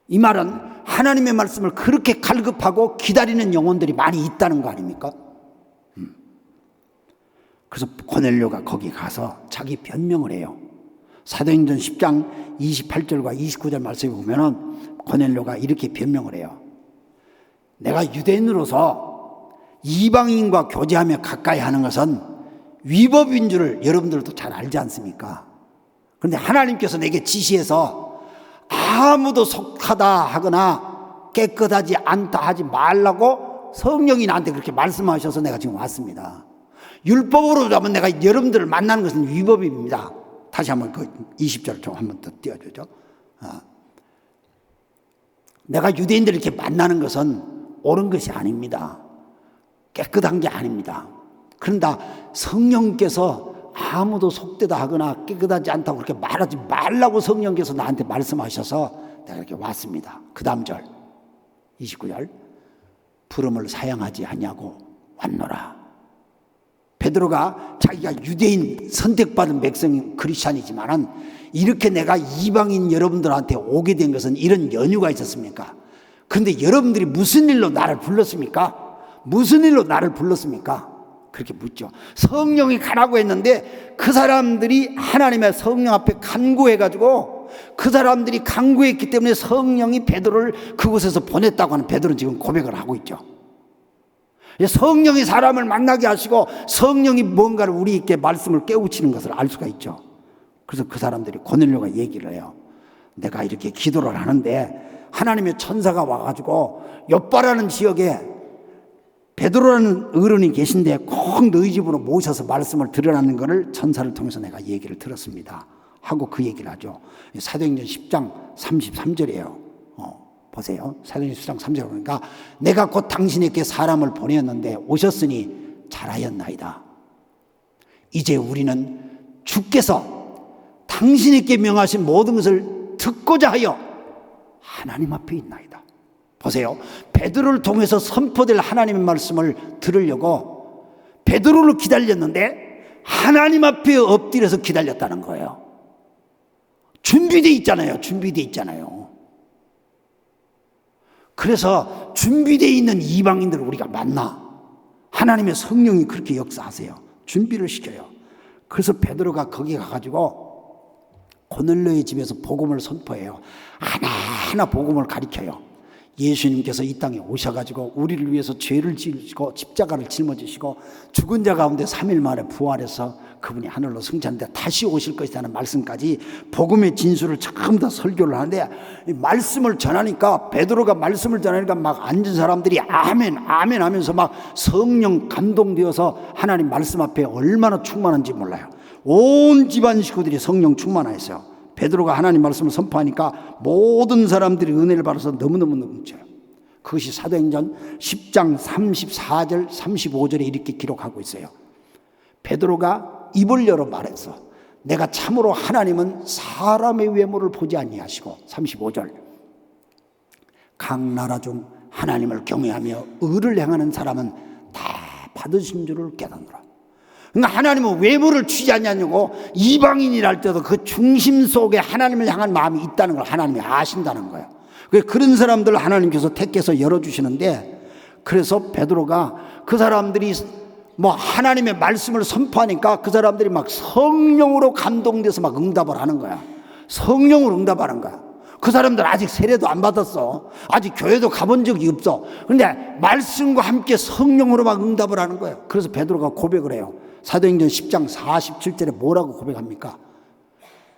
이 말은 하나님의 말씀을 그렇게 갈급하고 기다리는 영혼들이 많이 있다는 거 아닙니까? 그래서 고넬료가 거기 가서 자기 변명을 해요. 사도행전 10장 28절과 29절 말씀에 보면은 고넬료가 이렇게 변명을 해요. 내가 유대인으로서 이방인과 교제하며 가까이 하는 것은 위법인 줄을 여러분들도 잘 알지 않습니까? 그런데 하나님께서 내게 지시해서 아무도 속하다 하거나 깨끗하지 않다 하지 말라고 성령이 나한테 그렇게 말씀하셔서 내가 지금 왔습니다. 율법으로 하면 내가 여러분들을 만나는 것은 위법입니다. 다시 한번 그 20절을 좀 한번 더 띄워주죠. 내가 유대인들을 이렇게 만나는 것은 옳은 것이 아닙니다. 깨끗한 게 아닙니다. 그런다 성령께서 아무도 속되다 하거나 깨끗하지 않다고 그렇게 말하지 말라고 성령께서 나한테 말씀하셔서 내가 이렇게 왔습니다. 그 다음 절 29절 부름을 사양하지 아니하고 왔노라. 베드로가 자기가 유대인 선택받은 백성인 크리스찬이지만은 이렇게 내가 이방인 여러분들한테 오게 된 것은 이런 연유가 있었습니까? 그런데 여러분들이 무슨 일로 나를 불렀습니까? 무슨 일로 나를 불렀습니까? 그렇게 묻죠. 성령이 가라고 했는데 그 사람들이 하나님의 성령 앞에 간구해가지고 그 사람들이 간구했기 때문에 성령이 베드로를 그곳에서 보냈다고 하는 베드로는 지금 고백을 하고 있죠. 성령이 사람을 만나게 하시고 성령이 뭔가를 우리에게 말씀을 깨우치는 것을 알 수가 있죠. 그래서 그 사람들이 고넬료가 얘기를 해요. 내가 이렇게 기도를 하는데 하나님의 천사가 와가지고 욥바라는 지역에 베드로라는 어른이 계신데 꼭 너희 집으로 모셔서 말씀을 드러나는 것을 천사를 통해서 내가 얘기를 들었습니다 하고 그 얘기를 하죠. 사도행전 10장 33절이에요. 보세요. 사도행전 10장 3절 그러니까 내가 곧 당신에게 사람을 보내었는데 오셨으니 잘하였나이다. 이제 우리는 주께서 당신에게 명하신 모든 것을 듣고자 하여 하나님 앞에 있나이다. 보세요. 베드로를 통해서 선포될 하나님의 말씀을 들으려고 베드로를 기다렸는데 하나님 앞에 엎드려서 기다렸다는 거예요. 준비되어 있잖아요. 준비되어 있잖아요. 그래서 준비되어 있는 이방인들을 우리가 만나 하나님의 성령이 그렇게 역사하세요. 준비를 시켜요. 그래서 베드로가 거기 가가지고 고넬료의 집에서 복음을 선포해요. 하나하나 복음을 가르쳐요. 예수님께서 이 땅에 오셔가지고 우리를 위해서 죄를 지시고 십자가를 짊어지시고 죽은 자 가운데 3일 만에 부활해서 그분이 하늘로 승천하는데 다시 오실 것이라는 말씀까지 복음의 진술을 처음부터 설교를 하는데 이 말씀을 전하니까 베드로가 말씀을 전하니까 막 앉은 사람들이 아멘 아멘 하면서 막 성령 감동되어서 하나님 말씀 앞에 얼마나 충만한지 몰라요. 온 집안 식구들이 성령 충만하였어요. 베드로가 하나님 말씀을 선포하니까 모든 사람들이 은혜를 받아서 너무너무 넘쳐요. 그것이 사도행전 10장 34절 35절에 이렇게 기록하고 있어요. 베드로가 입을 열어 말했어. 내가 참으로 하나님은 사람의 외모를 보지 아니하시고 35절 각 나라 중 하나님을 경외하며 의를 행하는 사람은 다 받으신 줄을 깨닫노라. 그러니까 하나님은 외모를 취지 않냐고 이방인이랄 때도 그 중심 속에 하나님을 향한 마음이 있다는 걸 하나님이 아신다는 거예요. 그런 사람들을 하나님께서 택해서 열어주시는데 그래서 베드로가 그 사람들이 뭐 하나님의 말씀을 선포하니까 그 사람들이 막 성령으로 감동돼서 막 응답을 하는 거야. 성령으로 응답하는 거야. 그 사람들 아직 세례도 안 받았어. 아직 교회도 가본 적이 없어. 그런데 말씀과 함께 성령으로 막 응답을 하는 거예요. 그래서 베드로가 고백을 해요. 사도행전 10장 47절에 뭐라고 고백합니까?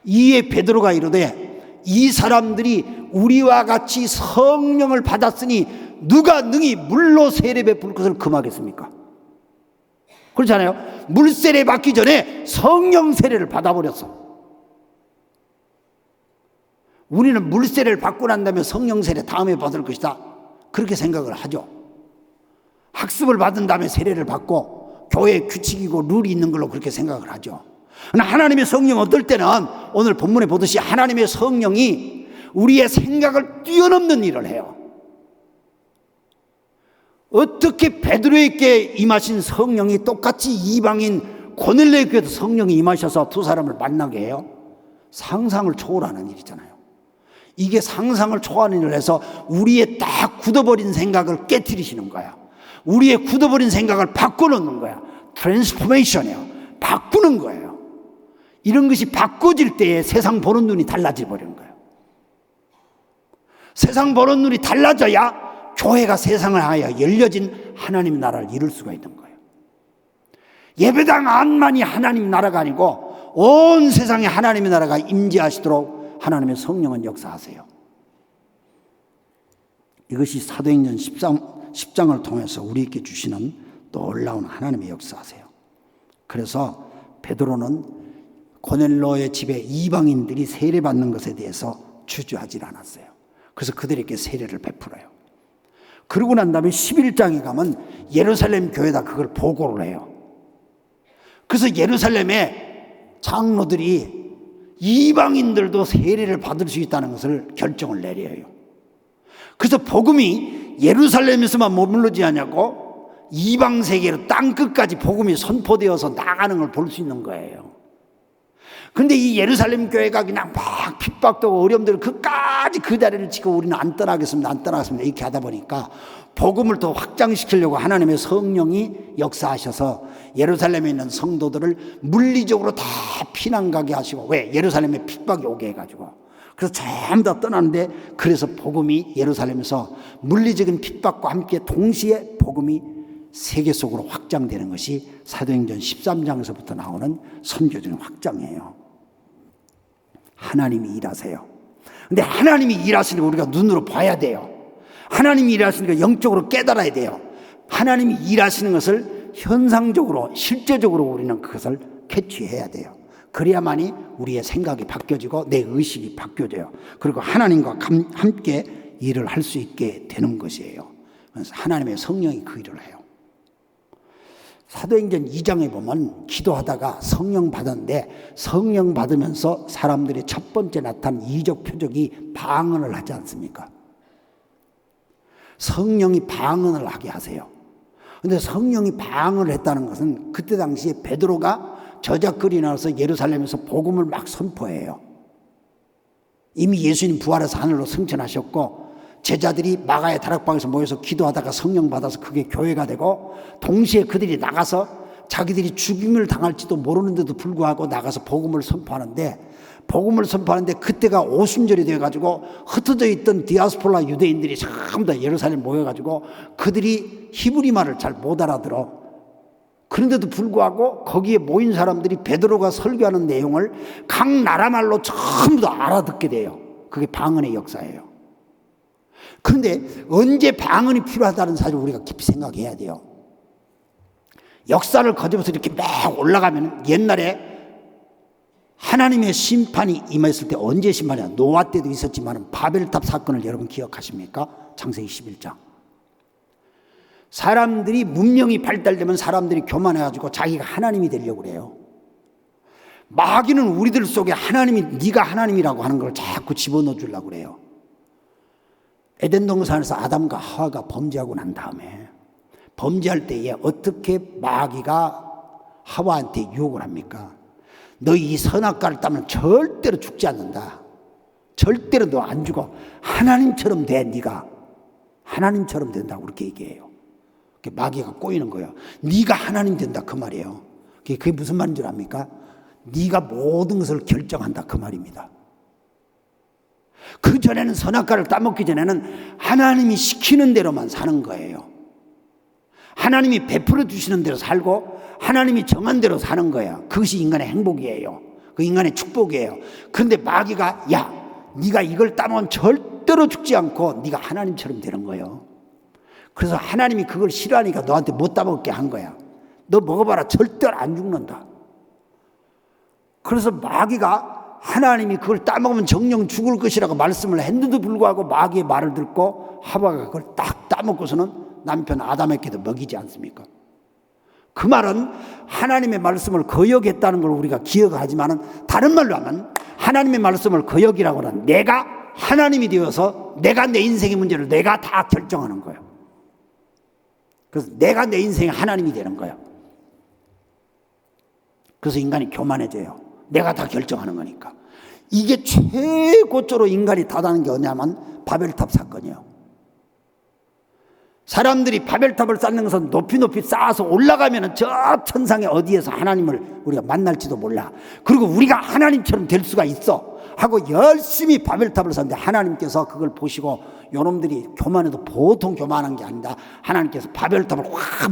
이에 베드로가 이르되 이 사람들이 우리와 같이 성령을 받았으니 누가 능히 물로 세례 베풀 것을 금하겠습니까? 그렇잖아요. 물 세례 받기 전에 성령 세례를 받아버렸어. 우리는 물 세례를 받고 난 다음에 성령 세례 다음에 받을 것이다 그렇게 생각을 하죠. 학습을 받은 다음에 세례를 받고 교회의 규칙이고 룰이 있는 걸로 그렇게 생각을 하죠. 하나님의 성령 어떨 때는 오늘 본문에 보듯이 하나님의 성령이 우리의 생각을 뛰어넘는 일을 해요. 어떻게 베드로에게 임하신 성령이 똑같이 이방인 고넬료에게도 성령이 임하셔서 두 사람을 만나게 해요? 상상을 초월하는 일이잖아요. 이게 상상을 초월하는 일을 해서 우리의 딱 굳어버린 생각을 깨트리시는 거야. 우리의 굳어버린 생각을 바꿔놓는 거야. 트랜스포메이션이에요. 바꾸는 거예요. 이런 것이 바꿔질 때에 세상 보는 눈이 달라져 버리는 거예요. 세상 보는 눈이 달라져야 교회가 세상을 향하여 열려진 하나님 나라를 이룰 수가 있는 거예요. 예배당 안만이 하나님 나라가 아니고 온 세상에 하나님의 나라가 임재하시도록 하나님의 성령은 역사하세요. 이것이 사도행전 10장을 통해서 우리에게 주시는 놀라운 하나님의 역사하세요. 그래서 베드로는 고넬료의 집에 이방인들이 세례받는 것에 대해서 주저하지 않았어요. 그래서 그들에게 세례를 베풀어요. 그러고 난 다음에 11장에 가면 예루살렘 교회에다 그걸 보고를 해요. 그래서 예루살렘의 장로들이 이방인들도 세례를 받을 수 있다는 것을 결정을 내려요. 그래서 복음이 예루살렘에서만 머물러지 않냐고 이방 세계로 땅끝까지 복음이 선포되어서 나가는 걸 볼 수 있는 거예요. 근데 이 예루살렘 교회가 그냥 막 핍박도 어려움들 그까지 그 자리를 지고 우리는 안 떠나겠습니다. 안 떠나겠습니다. 이렇게 하다 보니까 복음을 더 확장시키려고 하나님의 성령이 역사하셔서 예루살렘에 있는 성도들을 물리적으로 다 피난 가게 하시고 왜? 예루살렘에 핍박이 오게 해가지고 그래서 전부 다 떠나는데 그래서 복음이 예루살렘에서 물리적인 핍박과 함께 동시에 복음이 세계 속으로 확장되는 것이 사도행전 13장에서부터 나오는 선교적인 확장이에요. 하나님이 일하세요. 근데 하나님이 일하시는 거 우리가 눈으로 봐야 돼요. 하나님이 일하시는 거 영적으로 깨달아야 돼요. 하나님이 일하시는 것을 현상적으로 실제적으로 우리는 그것을 캐치해야 돼요. 그래야만이 우리의 생각이 바뀌어지고 내 의식이 바뀌어져요. 그리고 하나님과 함께 일을 할 수 있게 되는 것이에요. 그래서 하나님의 성령이 그 일을 해요. 사도행전 2장에 보면 기도하다가 성령 받았는데 성령 받으면서 사람들이 첫 번째 나타난 이적 표적이 방언을 하지 않습니까? 성령이 방언을 하게 하세요. 그런데 성령이 방언을 했다는 것은 그때 당시에 베드로가 저작거리 나와서 예루살렘에서 복음을 막 선포해요. 이미 예수님 부활해서 하늘로 승천하셨고 제자들이 마가의 다락방에서 모여서 기도하다가 성령 받아서 그게 교회가 되고 동시에 그들이 나가서 자기들이 죽임을 당할지도 모르는데도 불구하고 나가서 복음을 선포하는데 그때가 오순절이 되어가지고 흩어져 있던 디아스포라 유대인들이 전부 다 예루살렘 모여가지고 그들이 히브리 말을 잘 못 알아들어. 그런데도 불구하고 거기에 모인 사람들이 베드로가 설교하는 내용을 각 나라 말로 전부 다 알아듣게 돼요. 그게 방언의 역사예요. 그런데 언제 방언이 필요하다는 사실을 우리가 깊이 생각해야 돼요. 역사를 거듭해서 이렇게 막 올라가면 옛날에 하나님의 심판이 임했을 때 언제 심판이야? 노아 때도 있었지만 바벨탑 사건을 여러분 기억하십니까? 창세기 11장. 사람들이 문명이 발달되면 사람들이 교만해가지고 자기가 하나님이 되려고 그래요. 마귀는 우리들 속에 하나님이 네가 하나님이라고 하는 걸 자꾸 집어넣어 주려고 그래요. 에덴 동산에서 아담과 하와가 범죄하고 난 다음에 범죄할 때에 어떻게 마귀가 하와한테 유혹을 합니까? 너 이 선악과를 따면 절대로 죽지 않는다. 절대로 너 안 죽어. 하나님처럼 돼. 네가 하나님처럼 된다고 그렇게 얘기해요. 마귀가 꼬이는 거예요. 네가 하나님 된다 그 말이에요. 그게 무슨 말인 줄 압니까? 네가 모든 것을 결정한다 그 말입니다. 그 전에는 선악과를 따먹기 전에는 하나님이 시키는 대로만 사는 거예요. 하나님이 베풀어 주시는 대로 살고 하나님이 정한 대로 사는 거예요. 그것이 인간의 행복이에요. 그 인간의 축복이에요. 그런데 마귀가 야 네가 이걸 따먹으면 절대로 죽지 않고 네가 하나님처럼 되는 거예요. 그래서 하나님이 그걸 싫어하니까 너한테 못 따먹게 한 거야. 너 먹어봐라 절대로 안 죽는다. 그래서 마귀가 하나님이 그걸 따먹으면 정령 죽을 것이라고 말씀을 했는데도 불구하고 마귀의 말을 듣고 하와가 그걸 딱 따먹고서는 남편 아담에게도 먹이지 않습니까? 그 말은 하나님의 말씀을 거역했다는 걸 우리가 기억하지만 다른 말로 하면 하나님의 말씀을 거역이라고 하는 내가 하나님이 되어서 내가 내 인생의 문제를 내가 다 결정하는 거예요. 그래서 내가 내 인생의 하나님이 되는 거예요. 그래서 인간이 교만해져요. 내가 다 결정하는 거니까. 이게 최고조로 인간이 다다는 게 뭐냐면 바벨탑 사건이에요. 사람들이 바벨탑을 쌓는 것은 높이 쌓아서 올라가면 저 천상의 어디에서 하나님을 우리가 만날지도 몰라. 그리고 우리가 하나님처럼 될 수가 있어 하고 열심히 바벨탑을 쌓는데 하나님께서 그걸 보시고 요놈들이 교만해도 보통 교만한 게 아니다. 하나님께서 바벨탑을 확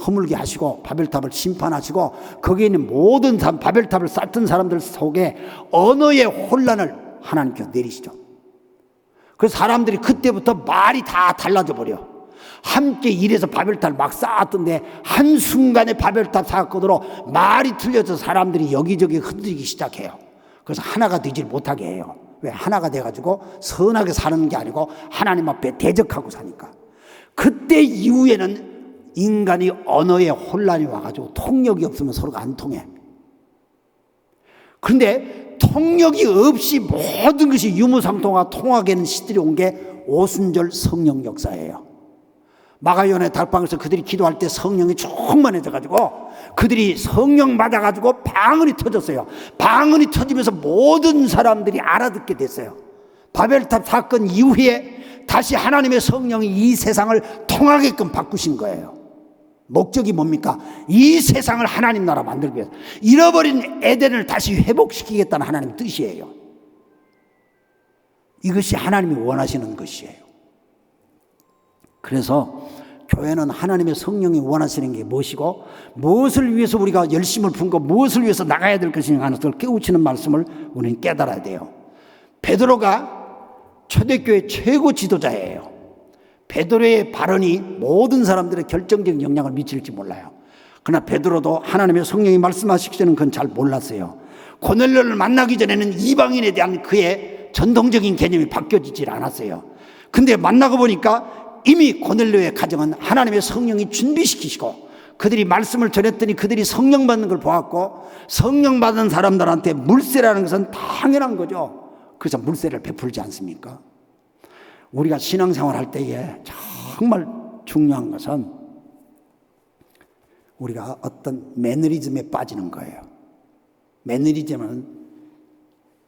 허물게 하시고 바벨탑을 심판하시고 거기에 있는 모든 바벨탑을 쌓던 사람들 속에 언어의 혼란을 하나님께서 내리시죠. 그래서 사람들이 그때부터 말이 다 달라져 버려. 함께 일해서 바벨탑을 막 쌓았던데 한순간에 바벨탑 사건으로 말이 틀려서 사람들이 여기저기 흔들리기 시작해요. 그래서 하나가 되질 못하게 해요. 왜? 하나가 돼가지고 선하게 사는 게 아니고 하나님 앞에 대적하고 사니까. 그때 이후에는 인간이 언어에 혼란이 와가지고 통역이 없으면 서로가 안 통해. 그런데 통역이 없이 모든 것이 유무상통하고 통하게는 시들이 온 게 오순절 성령 역사예요. 마가요한의 달방에서 그들이 기도할 때 성령이 충만해져가지고 그들이 성령 받아가지고 방언이 터졌어요. 방언이 터지면서 모든 사람들이 알아듣게 됐어요. 바벨탑 사건 이후에 다시 하나님의 성령이 이 세상을 통하게끔 바꾸신 거예요. 목적이 뭡니까? 이 세상을 하나님 나라 만들기 위해서 잃어버린 에덴을 다시 회복시키겠다는 하나님 뜻이에요. 이것이 하나님이 원하시는 것이에요. 그래서 교회는 하나님의 성령이 원하시는 게 무엇이고 무엇을 위해서 우리가 열심을 품고 무엇을 위해서 나가야 될 것인가 하는 것을 깨우치는 말씀을 우리는 깨달아야 돼요. 베드로가 초대교회 최고 지도자예요. 베드로의 발언이 모든 사람들의 결정적인 영향을 미칠지 몰라요. 그러나 베드로도 하나님의 성령이 말씀하시기 전에는 그건 잘 몰랐어요. 고넬료를 만나기 전에는 이방인에 대한 그의 전통적인 개념이 바뀌어지질 않았어요. 근데 만나고 보니까 이미 고넬료의 가정은 하나님의 성령이 준비시키시고 그들이 말씀을 전했더니 그들이 성령 받는 걸 보았고 성령 받은 사람들한테 물세라는 것은 당연한 거죠. 그래서 물세를 베풀지 않습니까? 우리가 신앙생활 할 때에 정말 중요한 것은 우리가 어떤 매너리즘에 빠지는 거예요. 매너리즘은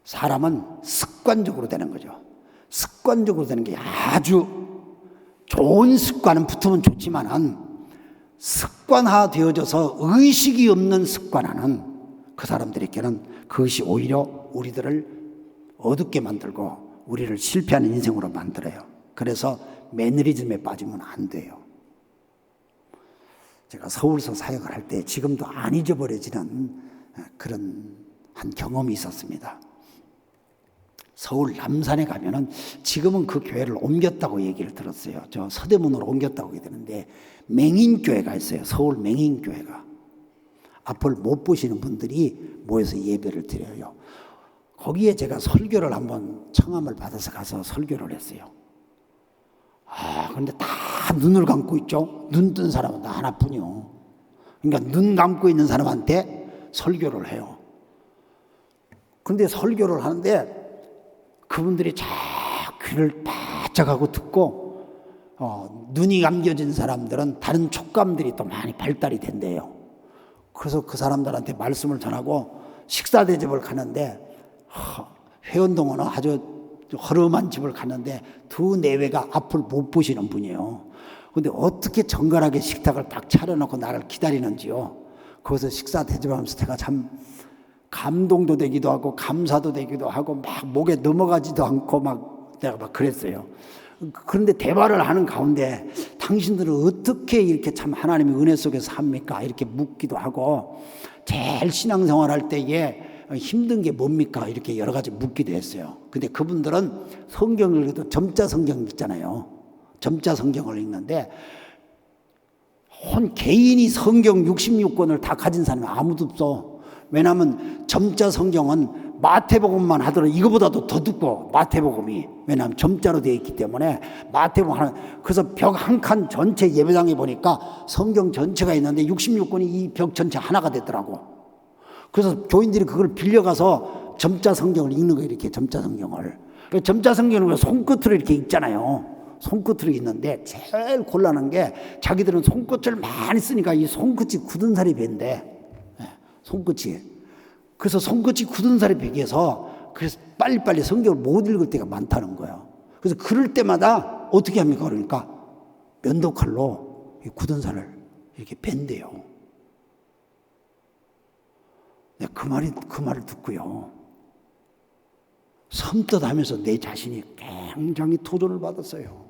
사람은 습관적으로 되는 거죠. 습관적으로 되는 게 아주 좋은 습관은 붙으면 좋지만은 습관화되어져서 의식이 없는 습관화는 그 사람들에게는 그것이 오히려 우리들을 어둡게 만들고 우리를 실패하는 인생으로 만들어요. 그래서 매너리즘에 빠지면 안 돼요. 제가 서울서 사역을 할 때 지금도 안 잊어버려지는 그런 한 경험이 있었습니다. 서울 남산에 가면은 지금은 그 교회를 옮겼다고 얘기를 들었어요. 저 서대문으로 옮겼다고 얘기되는데 맹인교회가 있어요. 서울 맹인교회가. 앞을 못 보시는 분들이 모여서 예배를 드려요. 거기에 제가 설교를 한번 청함을 받아서 가서 설교를 했어요. 근데 다 눈을 감고 있죠. 눈 뜬 사람은 나 하나뿐이요. 그러니까 눈 감고 있는 사람한테 설교를 해요. 근데 설교를 하는데 그분들이 자 귀를 바짝하고 듣고 눈이 감겨진 사람들은 다른 촉감들이 또 많이 발달이 된대요. 그래서 그 사람들한테 말씀을 전하고 식사 대접을 가는데 회원동은 아주 허름한 집을 갔는데 두 내외가 앞을 못 보시는 분이에요. 근데 어떻게 정갈하게 식탁을 딱 차려놓고 나를 기다리는지요. 거기서 식사 대접하면서 제가 참 감동도 되기도 하고 감사도 되기도 하고 막 목에 넘어가지도 않고 막 내가 막 그랬어요. 그런데 대화를 하는 가운데 당신들은 어떻게 이렇게 참 하나님의 은혜 속에서 삽니까? 이렇게 묻기도 하고 제일 신앙생활 할 때에 힘든 게 뭡니까? 이렇게 여러 가지 묻기도 했어요. 근데 그분들은 성경을 읽어도 점자 성경 읽잖아요. 점자 성경을 읽는데 개인이 성경 66권을 다 가진 사람이 아무도 없어. 왜냐하면 점자 성경은 마태복음만 하더라도 이거보다도 더 두꺼워. 마태복음이. 왜냐하면 점자로 되어 있기 때문에 마태복음 하나. 그래서 벽 한 칸 전체 예배당에 보니까 성경 전체가 있는데 66권이 이 벽 전체 하나가 되더라고. 그래서 교인들이 그걸 빌려가서 점자 성경을 읽는 거예요. 이렇게 점자 성경을. 점자 성경은 손끝으로 이렇게 읽잖아요. 손끝으로 읽는데 제일 곤란한 게 자기들은 손끝을 많이 쓰니까 이 손끝이 굳은 살이 밴대. 손끝이. 그래서 손끝이 굳은 살이 베개서 그래서 빨리빨리 성경을 못 읽을 때가 많다는 거예요. 그래서 그럴 때마다 어떻게 합니까? 그러니까 면도칼로 이 굳은 살을 이렇게 벤대요. 그 말을 듣고요. 섬뜩하면서 내 자신이 굉장히 도전을 받았어요.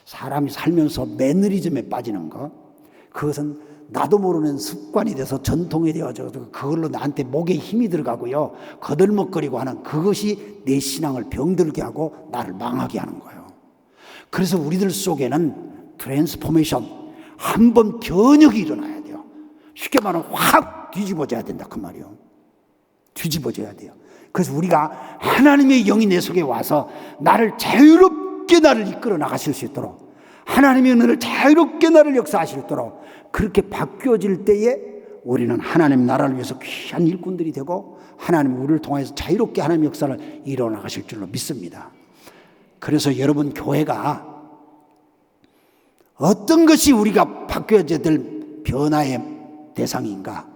사람이 살면서 매너리즘에 빠지는 거, 그것은 나도 모르는 습관이 돼서 전통이 되어져서 그걸로 나한테 목에 힘이 들어가고요. 거들먹거리고 하는 그것이 내 신앙을 병들게 하고 나를 망하게 하는 거예요. 그래서 우리들 속에는 트랜스포메이션, 한번 변혁이 일어나야 돼요. 쉽게 말하면 확 뒤집어져야 된다 그 말이에요. 뒤집어져야 돼요. 그래서 우리가 하나님의 영이 내 속에 와서 나를 자유롭게 나를 이끌어 나가실 수 있도록, 하나님의 은혜를 자유롭게 나를 역사하실 수 있도록 그렇게 바뀌어질 때에 우리는 하나님 나라를 위해서 귀한 일꾼들이 되고 하나님 우리를 통해서 자유롭게 하나님 역사를 이뤄나가실 줄로 믿습니다. 그래서 여러분 교회가 어떤 것이 우리가 바뀌어져야 될 변화의 대상인가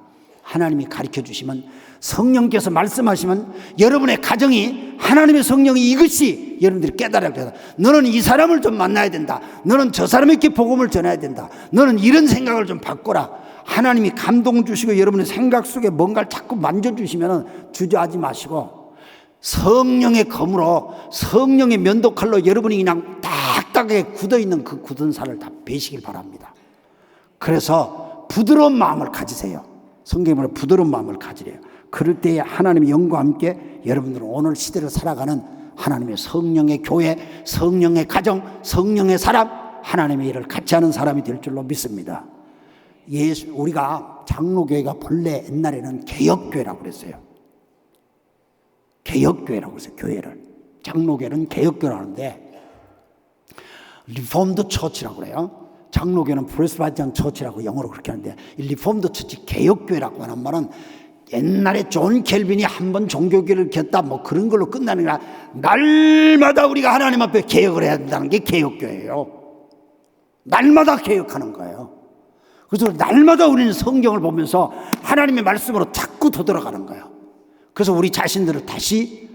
하나님이 가르쳐 주시면, 성령께서 말씀하시면 여러분의 가정이 하나님의 성령이 이것이 여러분들이 깨달아야 된다. 너는 이 사람을 좀 만나야 된다. 너는 저 사람에게 복음을 전해야 된다. 너는 이런 생각을 좀 바꿔라. 하나님이 감동 주시고 여러분의 생각 속에 뭔가를 자꾸 만져주시면 주저하지 마시고 성령의 검으로 성령의 면도칼로 여러분이 그냥 딱 딱딱하게 굳어있는 그 굳은 살을 다 베시길 바랍니다. 그래서 부드러운 마음을 가지세요. 성경으로 부드러운 마음을 가지래요. 그럴 때에 하나님의 영과 함께 여러분들은 오늘 시대를 살아가는 하나님의 성령의 교회, 성령의 가정, 성령의 사람, 하나님의 일을 같이 하는 사람이 될 줄로 믿습니다. 우리가 장로교회가 본래 옛날에는 개혁교회라고 그랬어요. 개혁교회라고 했어요. 교회를. 장로교회는 개혁교회라고 하는데 리폼드 처치라고 그래요. 장로교회는 프레스바이티안 처치라고 영어로 그렇게 하는데 이 리폼드 처치 개혁교회라고 하는 말은 옛날에 존 켈빈이 한번 종교교회를 켰다 뭐 그런 걸로 끝나는 게 아니라 날마다 우리가 하나님 앞에 개혁을 해야 된다는 게 개혁교회예요. 날마다 개혁하는 거예요. 그래서 날마다 우리는 성경을 보면서 하나님의 말씀으로 자꾸 되돌아가는 거예요. 그래서 우리 자신들을 다시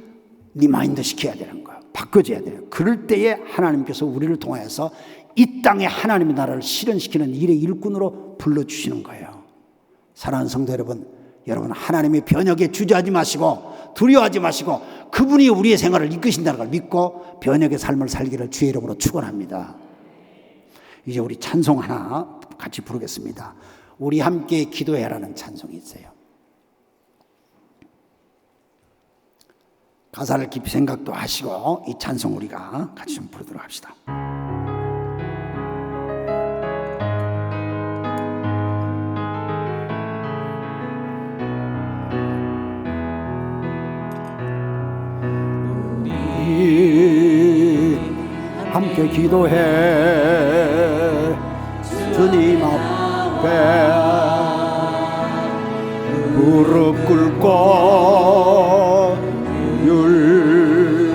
리마인드 시켜야 되는 거예요. 바꿔줘야 돼요. 그럴 때에 하나님께서 우리를 통해서 이 땅에 하나님의 나라를 실현시키는 일의 일꾼으로 불러주시는 거예요. 사랑하는 성도 여러분, 여러분 하나님의 변혁에 주저하지 마시고 두려워하지 마시고 그분이 우리의 생활을 이끄신다는 걸 믿고 변혁의 삶을 살기를 주의 이름으로 축원합니다. 이제 우리 찬송 하나 같이 부르겠습니다. 우리 함께 기도해라는 찬송이 있어요. 가사를 깊이 생각도 하시고 이 찬송 우리가 같이 좀 부르도록 합시다. 우리 함께 기도해 주님 앞에 무릎 꿇고 율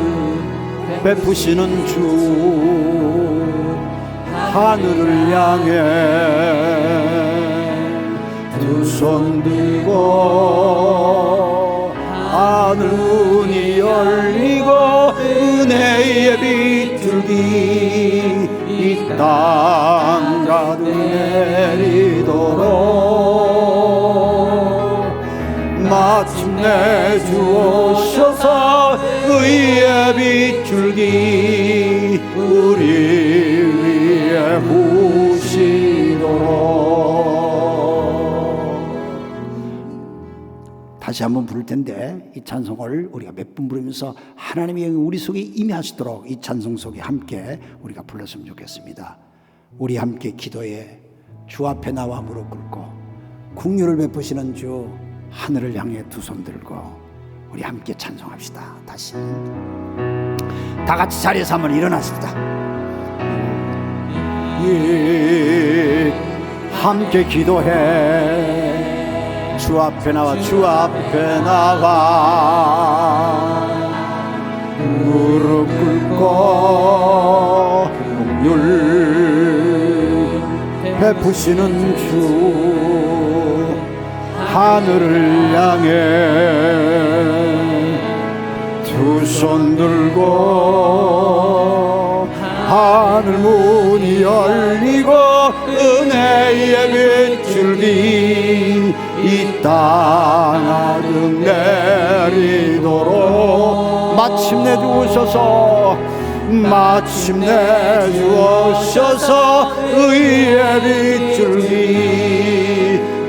베푸시는 주 하늘을 향해 두 손 들고 하늘 문이 열리고 은혜의 빗줄기 이 땅 가득 내리도록 마침내 주오셔서 의의 빗줄기 우리 위에 부시도록. 다시 한번 부를 텐데 이 찬송을 우리가 몇 분 부르면서 하나님의 영이 우리 속에 임하시도록 이 찬송 속에 함께 우리가 불렀으면 좋겠습니다. 우리 함께 기도해 주 앞에 나와 무릎 꿇고 긍휼을 베푸시는 주 하늘을 향해 두 손 들고 우리 함께 찬송합시다. 다시 다 같이 자리에서 한번 일어났습니다. 함께 기도해 주 앞에 나와 주 앞에 나와 무릎 꿇고 긍휼 베푸시는 주 하늘을 향해 두 손 들고 하늘 문이 열리고 은혜의 빗줄기 이 땅 가득 내리도록 마침내 주오셔서 의의 빗줄기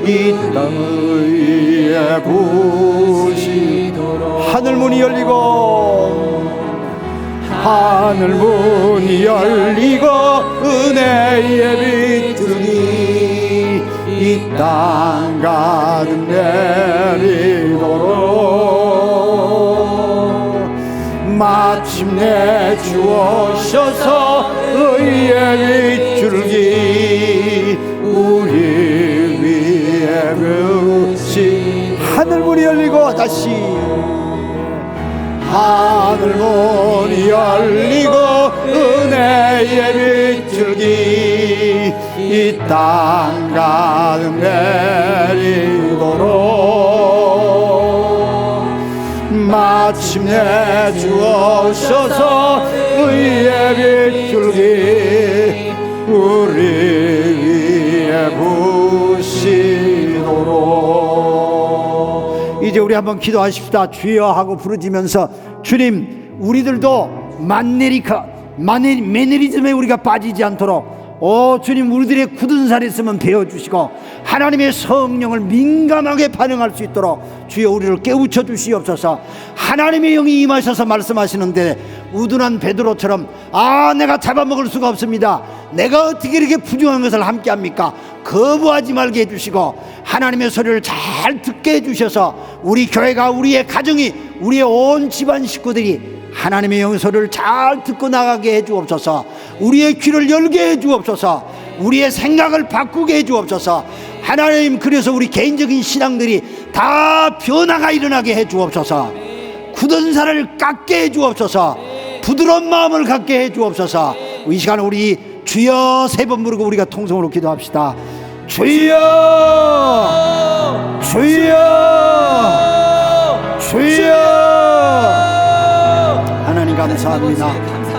이 땅에 부시도록 하늘 문이 열리고 은혜의 빗줄기 이 땅 가득 내리도록 마침내 주오셔서 의의 빗줄기 우리 위에 부시 하늘 문이 열리고 다시 하늘 문이 열리고 은혜의 빗줄기 이 땅 가득 내리도록 마침내 주오셔서 의의 빗줄기 우리 위에 부시도록. 이제 우리 한번 기도하십시다. 주여 하고 부르짖으면서 주님 우리들도 만내리카 매너리즘에 우리가 빠지지 않도록 주님, 우리들의 굳은 살이 있으면 베어주시고 하나님의 성령을 민감하게 반응할 수 있도록 주여 우리를 깨우쳐 주시옵소서. 하나님의 영이 임하셔서 말씀하시는데 우둔한 베드로처럼 내가 잡아먹을 수가 없습니다, 내가 어떻게 이렇게 부정한 것을 함께합니까, 거부하지 말게 해주시고 하나님의 소리를 잘 듣게 해주셔서 우리 교회가, 우리의 가정이, 우리의 온 집안 식구들이 하나님의 영의 소리를 잘 듣고 나가게 해주옵소서. 우리의 귀를 열게 해주옵소서. 우리의 생각을 바꾸게 해주옵소서. 하나님, 그래서 우리 개인적인 신앙들이 다 변화가 일어나게 해주옵소서. 굳은 살을 깎게 해주옵소서. 부드러운 마음을 갖게 해주옵소서. 이 시간 우리 주여 3번 부르고 우리가 통성으로 기도합시다. 주여, 주여, 주여. 하나님 감사합니다.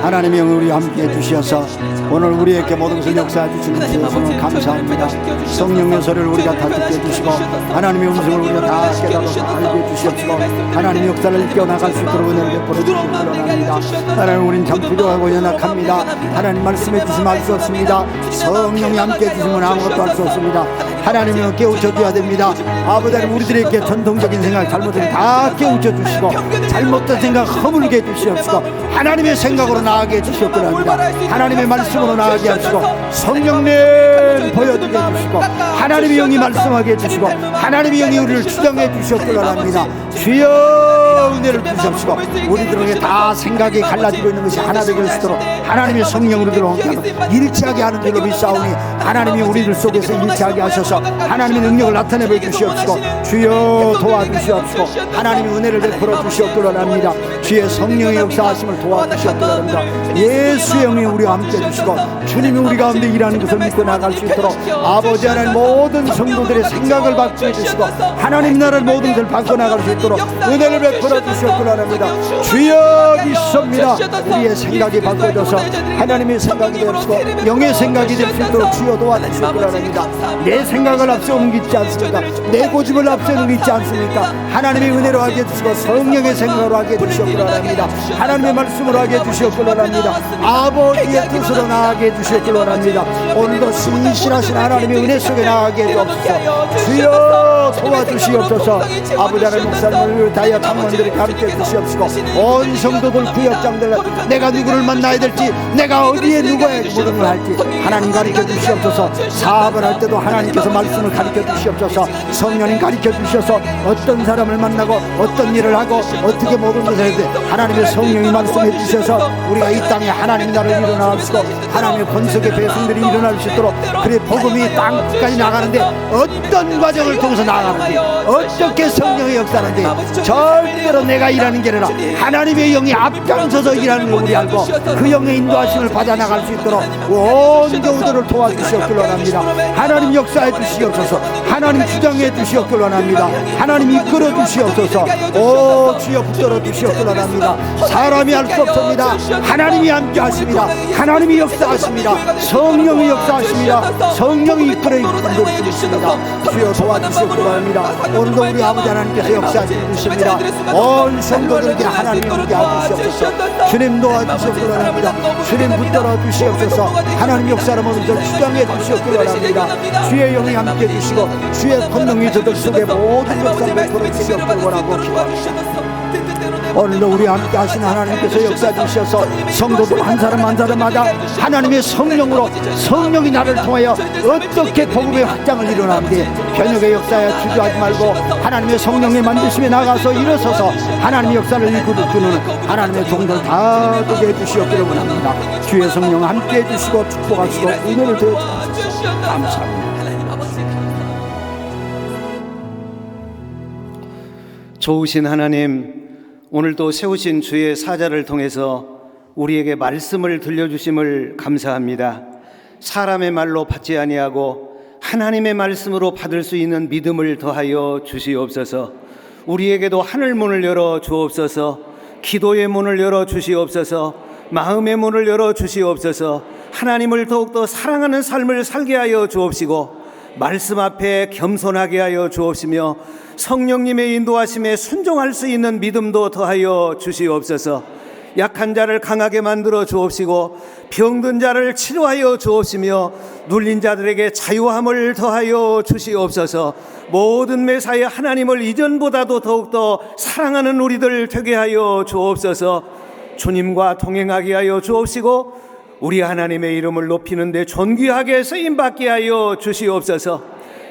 하나님의 영이 우리와 함께 해주셔서 오늘 우리에게 모든 것을 역사해 주시는 주여 감사합니다. 성령의 소리를 우리가 다 듣게 해주시고 하나님의 음성을 우리가 다 깨달아서 알게 해주시옵시고 하나님의 역사를 깨어나갈 수 있도록 은혜를 베풀어 주시기 바랍니다. 하나님, 우린 참 부족하고 연약합니다. 하나님 말씀해 주시면 알 수 없습니다. 성령이 함께 해주시면 아무것도 할 수 없습니다. 하나님을 깨우쳐줘야 됩니다. 아버지 하나님, 우리들에게 전통적인 생각, 잘못을 다 깨우쳐주시고 잘못된 생각 허물게 해주시옵시고 하나님의 생각으로 나아가게 해주시옵고 합니다. 하나님의 말씀으로 나아가게 하시고 성령님 보여주게 해주시고 하나님의 영이 말씀하게 해주시고 하나님의 영이 우리를 주장해 주시옵고 합니다. 주여 은혜를 주시옵시고 우리들에게 다 생각이 갈라지고 있는 것이 하나 되게 하시도록 하나님의 성령으로 들어오게 일치하게 하는 줄로 믿사오니 하나님이 우리들 속에서 일치하게 하셔서 하나님의 능력을 나타내 주시옵시고 주여 도와주시옵시고 하나님의 은혜를 베풀어 주시옵고 합니다. 주의 성령의 역사하심을 도와주시옵고 합니다. 예수의 영이 우리와 함께 해주시고 주님이 우리 가운데 일하는 것을 믿고 나갈 수 있도록 아버지 하나님 모든 성도들의 생각을 바꾸어 주시고 하나님 나라를 모든 것을 바꿔나갈 수 있도록 은혜를 베풀어 주시옵고 합니다. 주여 믿습니다. 우리의 생각이 바꿔져서 하나님의 생각이 되시고 영의 생각이 될 수 있도록 주여 도와주시옵고 합니다. 내 생각을 앞세우는 게 있지 않습니까? 내 고집을 앞세우는 게 있지 않습니까? 하나님의 은혜로 하게 해주시고 성령의 생각으로 하게 해주시옵고 합니다. 하나님의 말씀으로 하게 해주시옵고 합니다. 아버지의 뜻으로 나아가게 해주시옵고 합니다. 오늘도 신실하신 하나님의 은혜 속에 나아가게 해주옵소서. 주여 도와주시옵소서. 아버지 하나님 목사님을 다이아 탐관들에게 함께 해주시옵시고 온 성도들 구역장들 내가 누구를 만나야 될지 내가 어디에 누구의 무덤을 할지 하나님 가르쳐 주시옵소서. 사업을 할 때도 하나님께서 말씀을 가르쳐 주시옵소서. 성령님 가르쳐 주셔서 어떤 사람을 만나고 어떤 일을 하고 어떻게 모든 것을 해야 돼 하나님의 성령이 말씀해 주셔서 우리가 이 땅에 하나님 나라를 일어나시고 하나님의 권속의 배송들이 일어날 수 있도록 그래 복음이 땅까지 나가는데 어떤 과정을 통해서 나가는데 어떻게 성령의 역사하는데 절대로 내가 일하는 게 아니라 하나님의 영이 앞장서서 일하는 걸 우리 알고 그 영의 인도하심을 받아 나갈 수 있도록 온 교우들을 도와주시옵기로 합니다. 하나님 역사해 주시옵소서. 하나님 주장해 주시옵기로 합니다. 하나님 이끌어 주시옵소서. 오 주여 붙들어 주시옵기로 합니다. 사람이 할 수 없습니다. 하나님이 함께 하십니다. 하나님이 역사하십니다. 성령이 역사하십니다. 성령이 이끌어 주십니다. 주여 도와주시옵기로 합니다. 오늘도 우리 아버지 하나님께서 역사해 주십니다. 온 성도들에게 하나님이 함께 하시옵소서. 주님 도와주시옵기로 합니다. 주님 붙들어 주시옵소서. 하나님 역사를 모든 걸 주장해 주시옵기로 합니다. 주의 영이 함께 해주시고 주의 권능이 저들 속에 모든 역사를 베풀어 주시옵기로 하고 오늘도 우리 함께 하신 하나님께서 역사해 주셔서 성도들 한 사람 한 사람마다 하나님의 성령으로 성령이 나를 통하여 어떻게 복음의 확장을 일어나는데 변혁의 역사에 주저하지 말고 하나님의 성령의 만드심에 나가서 일어서서 하나님의 역사를 이끌어주는 하나님의 종들 다 되게 해주시옵기를 원합니다. 주의 성령 함께 해주시고 축복하시고 은혜를 더해주시옵소서. 감사합니다. 좋으신 하나님, 오늘도 세우신 주의 사자를 통해서 우리에게 말씀을 들려주심을 감사합니다. 사람의 말로 받지 아니하고 하나님의 말씀으로 받을 수 있는 믿음을 더하여 주시옵소서. 우리에게도 하늘 문을 열어 주옵소서. 기도의 문을 열어 주시옵소서. 마음의 문을 열어 주시옵소서. 하나님을 더욱더 사랑하는 삶을 살게 하여 주옵시고 말씀 앞에 겸손하게 하여 주옵시며 성령님의 인도하심에 순종할 수 있는 믿음도 더하여 주시옵소서. 약한 자를 강하게 만들어 주옵시고 병든 자를 치료하여 주옵시며 눌린 자들에게 자유함을 더하여 주시옵소서. 모든 매사에 하나님을 이전보다도 더욱더 사랑하는 우리들 되게 하여 주옵소서. 주님과 동행하게 하여 주옵시고 우리 하나님의 이름을 높이는 데 존귀하게 쓰임받게 하여 주시옵소서.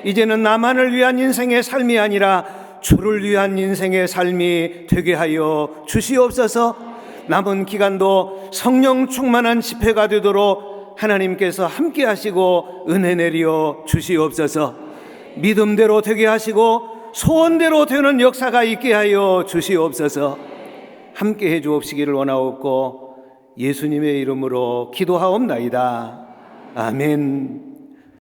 이제는 나만을 위한 인생의 삶이 아니라 주를 위한 인생의 삶이 되게 하여 주시옵소서. 남은 기간도 성령 충만한 집회가 되도록 하나님께서 함께 하시고 은혜 내려 주시옵소서. 믿음대로 되게 하시고 소원대로 되는 역사가 있게 하여 주시옵소서. 함께 해 주옵시기를 원하옵고 예수님의 이름으로 기도하옵나이다. 아멘.